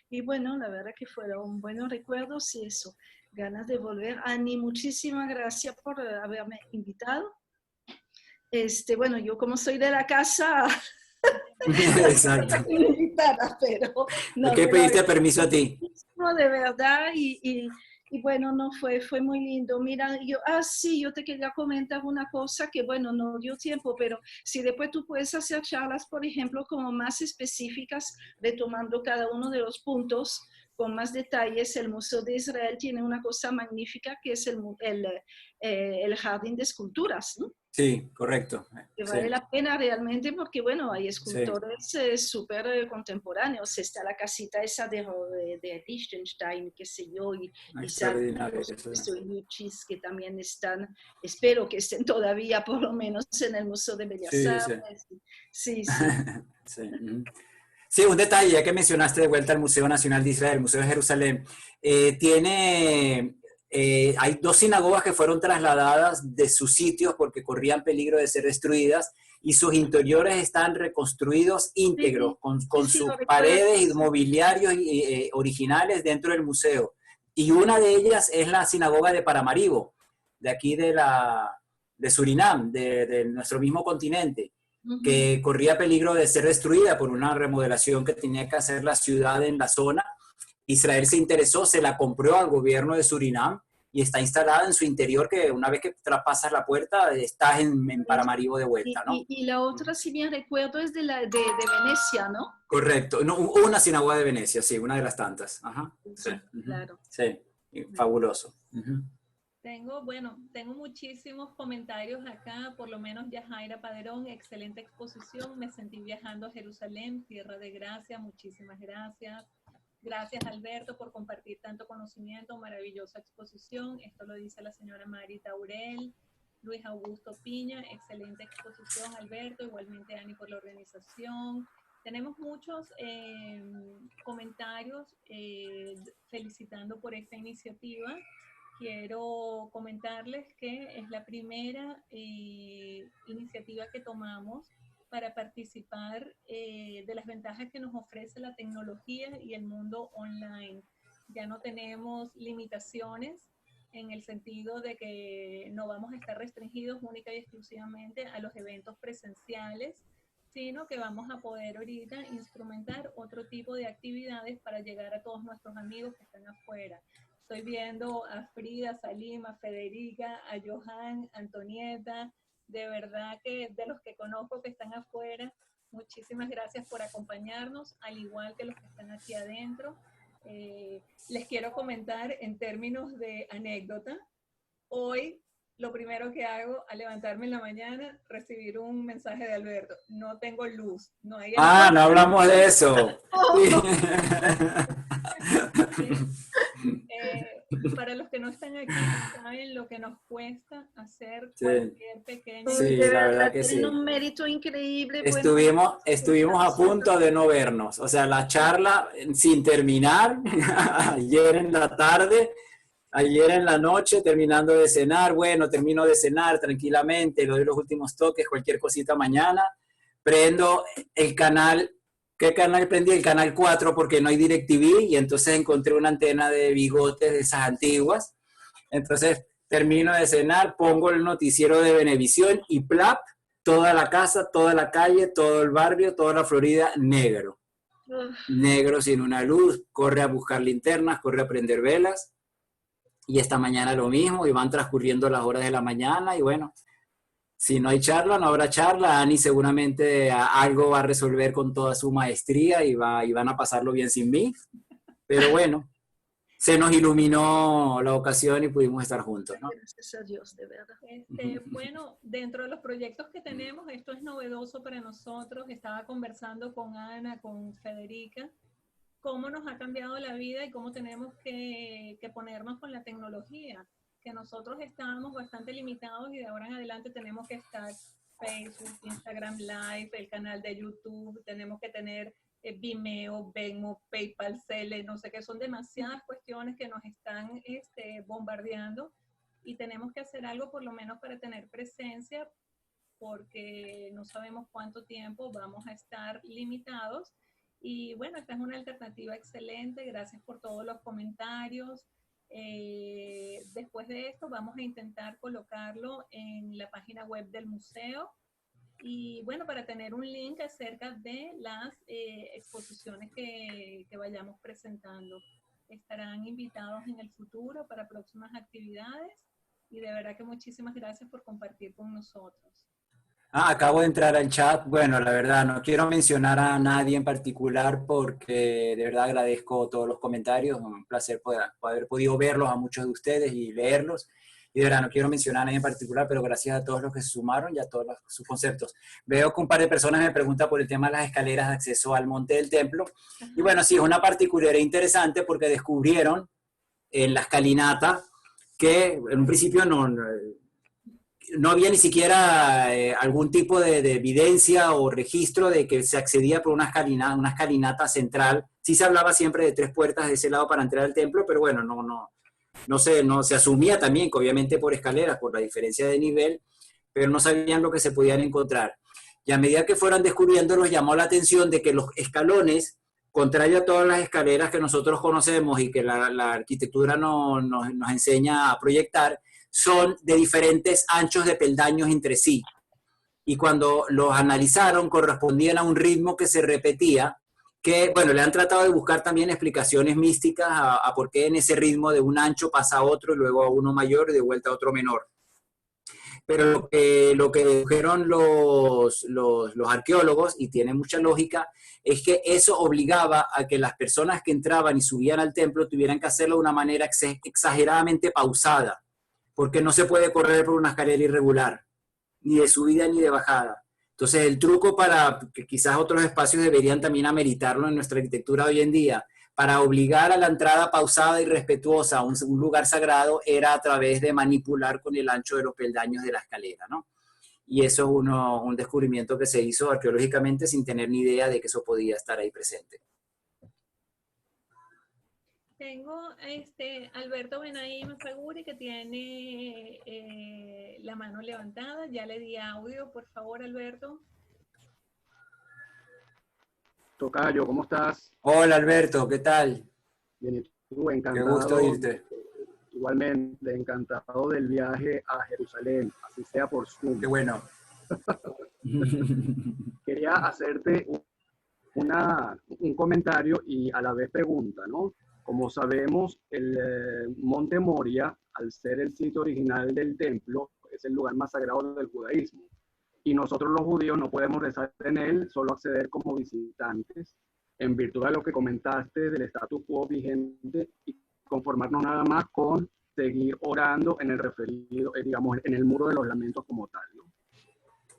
Y bueno, la verdad que fueron buenos recuerdos y eso, ganas de volver. Ani, muchísimas gracias por haberme invitado. Bueno, yo como soy de la casa, exacto. invitada, pero no, hay que pedirte permiso a ti. De verdad, y bueno, no fue muy lindo. Mira, yo te quería comentar una cosa que, bueno, no dio tiempo, pero si después tú puedes hacer charlas, por ejemplo, como más específicas, retomando cada uno de los puntos con más detalles. El Museo de Israel tiene una cosa magnífica que es el jardín de esculturas, ¿no? Sí, correcto. Que vale la pena realmente porque, bueno, hay escultores súper contemporáneos. Está la casita esa de Liechtenstein, qué sé yo, y Luchis, que también están, espero que estén todavía por lo menos en el Museo de Bellas Artes. Sí. Sí, un detalle, ya que mencionaste de vuelta el Museo Nacional de Israel, el Museo de Jerusalén, hay 2 sinagogas que fueron trasladadas de sus sitios porque corrían peligro de ser destruidas y sus interiores están reconstruidos íntegros, con sus paredes y mobiliarios originales dentro del museo. Y una de ellas es la sinagoga de Paramaribo, de aquí de Surinam, de nuestro mismo continente, que corría peligro de ser destruida por una remodelación que tenía que hacer la ciudad en la zona. Israel se interesó, se la compró al gobierno de Surinam y está instalada en su interior, que una vez que traspasas la puerta estás en Paramaribo de vuelta, ¿no? Y la otra, si bien recuerdo, es de Venecia, ¿no? Correcto, no, una sinagoga de Venecia, sí, una de las tantas. Ajá. Sí, claro. Sí, fabuloso. Tengo muchísimos comentarios acá, por lo menos Yajaira Paderón, excelente exposición, me sentí viajando a Jerusalén, tierra de gracia, muchísimas gracias. Gracias Alberto por compartir tanto conocimiento, maravillosa exposición, esto lo dice la señora Mari Taurel. Luis Augusto Piña, excelente exposición Alberto, igualmente Ani por la organización. Tenemos muchos comentarios felicitando por esta iniciativa. Quiero comentarles que es la primera iniciativa que tomamos para participar de las ventajas que nos ofrece la tecnología y el mundo online. Ya no tenemos limitaciones en el sentido de que no vamos a estar restringidos única y exclusivamente a los eventos presenciales, sino que vamos a poder ahorita instrumentar otro tipo de actividades para llegar a todos nuestros amigos que están afuera. Estoy viendo a Frida, Salim, a Federica, a Johan, a Antonieta, de verdad que de los que conozco que están afuera, muchísimas gracias por acompañarnos, al igual que los que están aquí adentro. Les quiero comentar en términos de anécdota, hoy lo primero que hago al levantarme en la mañana, recibir un mensaje de Alberto. No tengo luz, no hay Ah, no hablamos de eso. para los que no están aquí, saben lo que nos cuesta hacer Sí, cualquier pequeña... sí, De la verdad, verdad que tienen sí. un mérito increíble. Bueno, Estuvimos a punto de no vernos. O sea, la charla sin terminar, ayer en la tarde, ayer en la noche, terminando de cenar, bueno, termino de cenar tranquilamente, le doy los últimos toques, cualquier cosita mañana, prendo el canal. ¿Qué canal prendí? El canal 4 porque no hay DirecTV y entonces encontré una antena de bigotes de esas antiguas. Entonces termino de cenar, pongo el noticiero de Venevisión y plap, toda la casa, toda la calle, todo el barrio, toda la Florida negro. Negro sin una luz, corre a buscar linternas, corre a prender velas. Y esta mañana lo mismo, y van transcurriendo las horas de la mañana y bueno, si no hay charla, no habrá charla. Ani seguramente algo va a resolver con toda su maestría y van a pasarlo bien sin mí. Pero bueno, se nos iluminó la ocasión y pudimos estar juntos, ¿no? gracias a Dios, de verdad. Bueno, dentro de los proyectos que tenemos, esto es novedoso para nosotros. Estaba conversando con Ana, con Federica, cómo nos ha cambiado la vida y cómo tenemos que ponernos con la tecnología, que nosotros estábamos bastante limitados y de ahora en adelante tenemos que estar Facebook, Instagram Live, el canal de YouTube, tenemos que tener Vimeo, Venmo, PayPal, Zelle, no sé qué, son demasiadas cuestiones que nos están bombardeando y tenemos que hacer algo por lo menos para tener presencia porque no sabemos cuánto tiempo vamos a estar limitados. Y bueno, esta es una alternativa excelente. Gracias por todos los comentarios. Después de esto vamos a intentar colocarlo en la página web del museo. Y bueno, para tener un link acerca de las exposiciones que vayamos presentando. Estarán invitados en el futuro para próximas actividades. Y de verdad que muchísimas gracias por compartir con nosotros. Acabo de entrar al chat. Bueno, la verdad, no quiero mencionar a nadie en particular porque de verdad agradezco todos los comentarios. Un placer poder haber podido verlos a muchos de ustedes y leerlos. Y de verdad, no quiero mencionar a nadie en particular, pero gracias a todos los que se sumaron y a todos sus conceptos. Veo que un par de personas me preguntan por el tema de las escaleras de acceso al monte del templo. Y bueno, sí, es una particularidad interesante porque descubrieron en la escalinata que en un principio no había ni siquiera algún tipo de evidencia o registro de que se accedía por una escalinata central. Sí se hablaba siempre de 3 puertas de ese lado para entrar al templo, pero bueno, no se asumía también que obviamente por escaleras, por la diferencia de nivel, pero no sabían lo que se podían encontrar. Y a medida que fueron descubriendo, nos llamó la atención de que los escalones, contrario a todas las escaleras que nosotros conocemos y que la arquitectura nos enseña a proyectar, son de diferentes anchos de peldaños entre sí. Y cuando los analizaron, correspondían a un ritmo que se repetía, que, bueno, le han tratado de buscar también explicaciones místicas a por qué en ese ritmo de un ancho pasa a otro y luego a uno mayor y de vuelta a otro menor. Pero lo que dijeron los arqueólogos, y tiene mucha lógica, es que eso obligaba a que las personas que entraban y subían al templo tuvieran que hacerlo de una manera exageradamente pausada, porque no se puede correr por una escalera irregular, ni de subida ni de bajada. Entonces el truco para que quizás otros espacios deberían también ameritarlo en nuestra arquitectura hoy en día, para obligar a la entrada pausada y respetuosa a un lugar sagrado, era a través de manipular con el ancho de los peldaños de la escalera, ¿no? Y eso es un descubrimiento que se hizo arqueológicamente sin tener ni idea de que eso podía estar ahí presente. Tengo Alberto Benaim Faguri que tiene la mano levantada. Ya le di audio, por favor, Alberto. Tocayo, ¿cómo estás? Hola Alberto, ¿qué tal? Bien, ¿y tú? Encantado. Qué gusto oírte. Igualmente, encantado del viaje a Jerusalén, así sea por Zoom. Qué bueno. Quería hacerte un comentario y a la vez pregunta, ¿no? Como sabemos, el Monte Moria, al ser el sitio original del templo, es el lugar más sagrado del judaísmo. Y nosotros los judíos no podemos rezar en él, solo acceder como visitantes, en virtud de lo que comentaste del status quo vigente y conformarnos nada más con seguir orando en el referido, digamos, en el muro de los lamentos como tal, ¿no?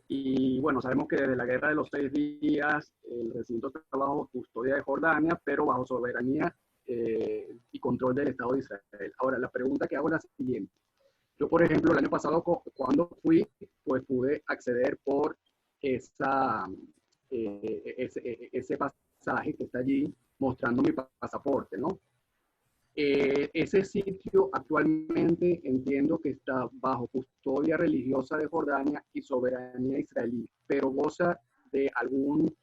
Y bueno, sabemos que desde la Guerra de los 6 días el recinto está bajo custodia de Jordania, pero bajo soberanía y control del Estado de Israel. Ahora, la pregunta que hago es la siguiente. Yo, por ejemplo, el año pasado, cuando fui, pues pude acceder por ese pasaje que está allí mostrando mi pasaporte, ¿no? Ese sitio actualmente entiendo que está bajo custodia religiosa de Jordania y soberanía israelí, pero goza de algún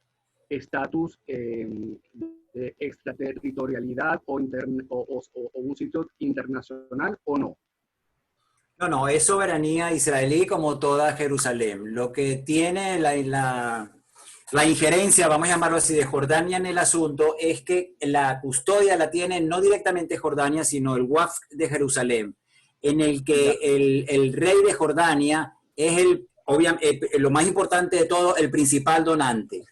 estatus de extraterritorialidad o un sitio internacional o no. No, no, es soberanía israelí como toda Jerusalén. Lo que tiene la injerencia, vamos a llamarlo así, de Jordania en el asunto es que la custodia la tiene no directamente Jordania, sino el Waqf de Jerusalén, en el que el rey de Jordania es lo más importante de todo, el principal donante.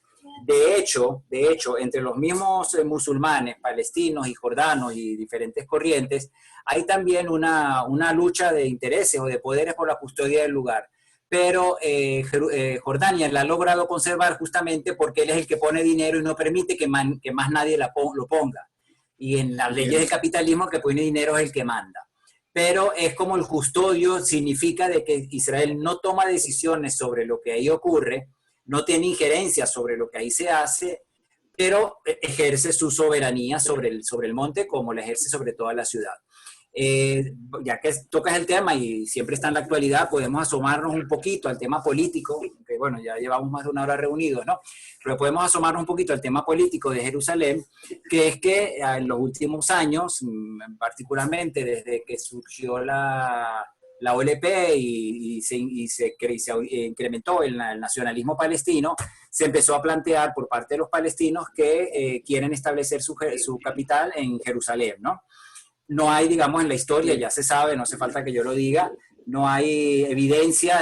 De hecho, entre los mismos musulmanes, palestinos y jordanos y diferentes corrientes, hay también una lucha de intereses o de poderes por la custodia del lugar. Pero Jordania la ha logrado conservar justamente porque él es el que pone dinero y no permite que más nadie lo ponga. Y en las leyes del capitalismo el que pone dinero es el que manda. Pero es como el custodio, significa de que Israel no toma decisiones sobre lo que ahí ocurre, no tiene injerencia sobre lo que ahí se hace, pero ejerce su soberanía sobre el monte como la ejerce sobre toda la ciudad. Ya que tocas el tema y siempre está en la actualidad, podemos asomarnos un poquito al tema político, que bueno, ya llevamos más de una hora reunidos, ¿no? Pero podemos asomarnos un poquito al tema político de Jerusalén, que es que en los últimos años, particularmente desde que surgió la OLP y se incrementó el nacionalismo palestino, se empezó a plantear por parte de los palestinos que quieren establecer su capital en Jerusalén, ¿no? No hay, digamos, en la historia, ya se sabe, no hace falta que yo lo diga, no hay evidencia,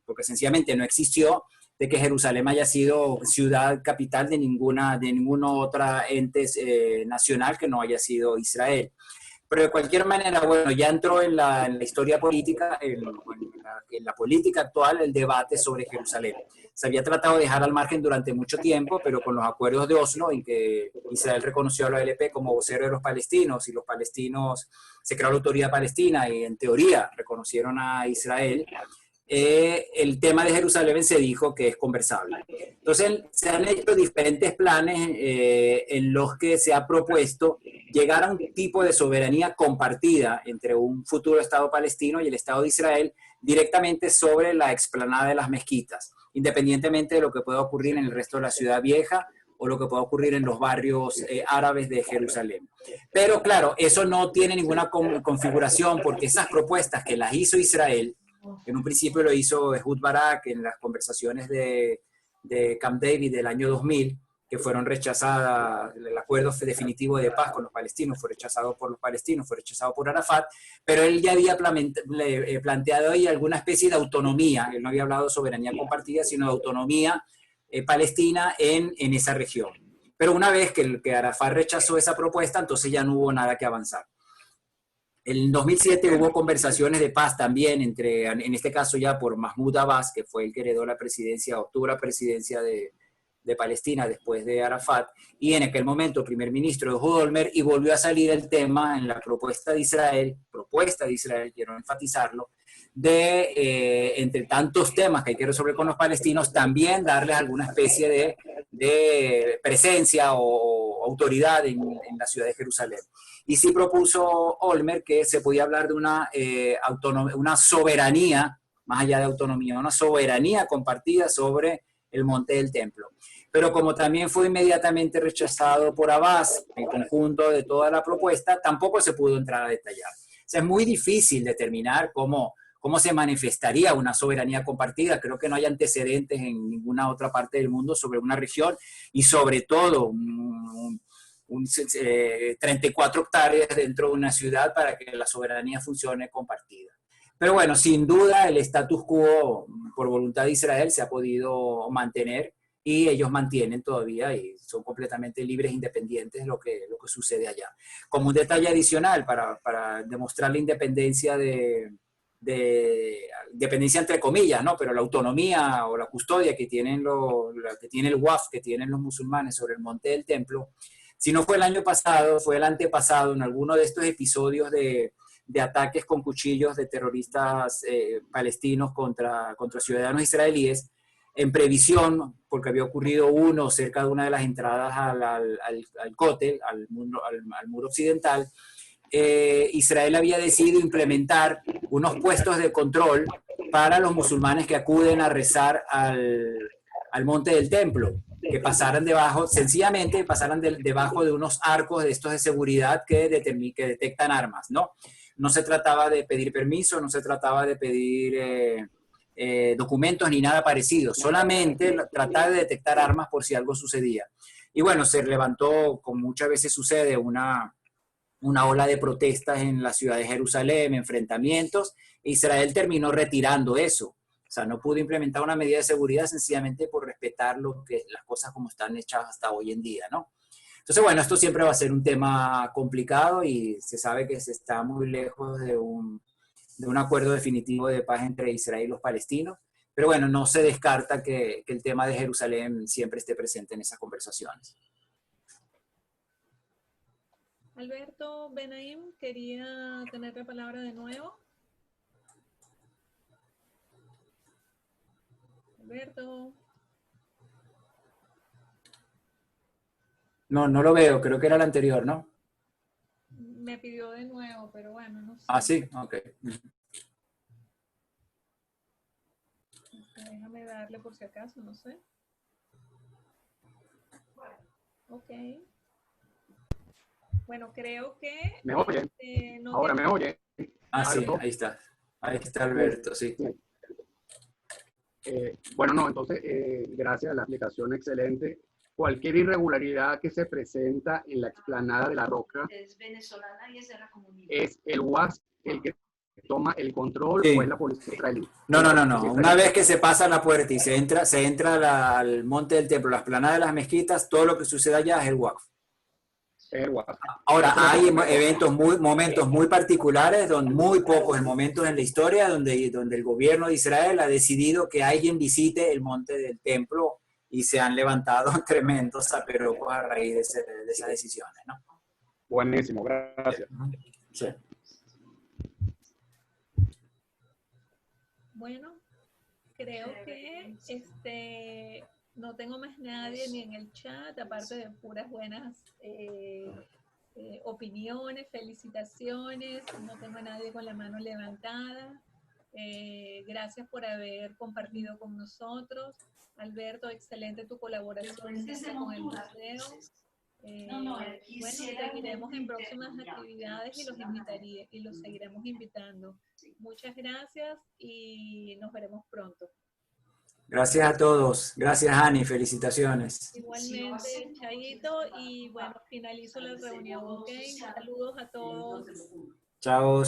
porque sencillamente no existió, de que Jerusalén haya sido ciudad capital de ninguna otra ente nacional que no haya sido Israel. Pero de cualquier manera, bueno, ya entró en la historia política, en la política actual, el debate sobre Jerusalén. Se había tratado de dejar al margen durante mucho tiempo, pero con los acuerdos de Oslo, en que Israel reconoció a la OLP como vocero de los palestinos y los palestinos, se creó la autoridad palestina y en teoría reconocieron a Israel, el tema de Jerusalén se dijo que es conversable. Entonces, se han hecho diferentes planes en los que se ha propuesto llegar a un tipo de soberanía compartida entre un futuro Estado palestino y el Estado de Israel directamente sobre la explanada de las mezquitas, independientemente de lo que pueda ocurrir en el resto de la ciudad vieja o lo que pueda ocurrir en los barrios árabes de Jerusalén. Pero claro, eso no tiene ninguna configuración porque esas propuestas que las hizo Israel, en un principio lo hizo Ehud Barak en las conversaciones de Camp David del año 2000, que fueron rechazadas, el acuerdo definitivo de paz con los palestinos fue rechazado por los palestinos, fue rechazado por Arafat, pero él ya había planteado ahí alguna especie de autonomía, él no había hablado de soberanía compartida, sino de autonomía palestina en esa región. Pero una vez que Arafat rechazó esa propuesta, entonces ya no hubo nada que avanzar. En 2007 hubo conversaciones de paz también en este caso ya por Mahmoud Abbas, que fue el que heredó la presidencia, obtuvo la presidencia de Palestina después de Arafat, y en aquel momento primer ministro Ehud Olmert, y volvió a salir el tema en la propuesta de Israel, quiero enfatizarlo, de entre tantos temas que hay que resolver con los palestinos, también darles alguna especie de presencia o autoridad en la ciudad de Jerusalén. Y sí propuso Olmert que se podía hablar de una soberanía, más allá de autonomía, una soberanía compartida sobre el monte del templo. Pero como también fue inmediatamente rechazado por Abbas, en conjunto de toda la propuesta, tampoco se pudo entrar a detallar. O sea, es muy difícil determinar cómo se manifestaría una soberanía compartida. Creo que no hay antecedentes en ninguna otra parte del mundo sobre una región y sobre todo 34 hectáreas dentro de una ciudad para que la soberanía funcione compartida. Pero bueno, sin duda el status quo por voluntad de Israel se ha podido mantener y ellos mantienen todavía y son completamente libres e independientes de lo que sucede allá. Como un detalle adicional para demostrar la independencia independencia entre comillas, ¿no? Pero la autonomía o la custodia que tienen que tiene el Waqf, que tienen los musulmanes sobre el monte del templo, si no fue el año pasado, fue el antepasado, en alguno de estos episodios de ataques con cuchillos de terroristas palestinos contra ciudadanos israelíes, en previsión, porque había ocurrido uno cerca de una de las entradas al cótel, al muro occidental. Israel había decidido implementar unos puestos de control para los musulmanes que acuden a rezar al monte del templo, que pasaran debajo, sencillamente pasaran debajo de unos arcos de estos de seguridad que detectan armas, ¿no? No se trataba de pedir permiso, no se trataba de pedir documentos ni nada parecido, solamente tratar de detectar armas por si algo sucedía. Y bueno, se levantó, como muchas veces sucede, una ola de protestas en la ciudad de Jerusalén, enfrentamientos. Israel terminó retirando eso. O sea, no pudo implementar una medida de seguridad sencillamente por respetar las cosas como están hechas hasta hoy en día, ¿no? Entonces, bueno, esto siempre va a ser un tema complicado y se sabe que se está muy lejos de un acuerdo definitivo de paz entre Israel y los palestinos. Pero bueno, no se descarta que el tema de Jerusalén siempre esté presente en esas conversaciones. Alberto Benaim quería tener la palabra de nuevo. Alberto. No lo veo, creo que era el anterior, ¿no? Me pidió de nuevo, pero bueno, no sé. Ah, sí, ok. Déjame darle por si acaso, no sé. Ok. Bueno, creo que... ¿Me oye? No Ahora tiene... me oye. Ah, sí, ahí está. Ahí está Alberto, sí. Bueno, no, entonces, gracias a la explicación excelente. Cualquier irregularidad que se presenta en la explanada de la Roca Es venezolana y es de la comunidad. ¿es el Waqf el que toma el control Sí. o es la policía israelí? No. Una vez que se pasa la puerta y se entra al monte del templo, la explanada de las mezquitas, todo lo que suceda allá es el Waqf. Es el Waqf. Ahora, hay momentos muy particulares, muy pocos momentos en la historia donde el gobierno de Israel ha decidido que alguien visite el monte del templo y se han levantado tremendos zaperopos a raíz de esas decisiones, ¿no? Buenísimo, gracias. Sí. Bueno, creo que no tengo más nadie ni en el chat, aparte de puras buenas opiniones, felicitaciones. No tengo a nadie con la mano levantada. Gracias por haber compartido con nosotros. Alberto, excelente tu colaboración con el museo. Bueno, seguiremos en próximas actividades y los seguiremos invitando. Muchas gracias y nos veremos pronto. Gracias a todos. Gracias, Ani. Felicitaciones. Igualmente, Chayito, y bueno, finalizo la reunión, ¿ok? Saludos a todos. Chao.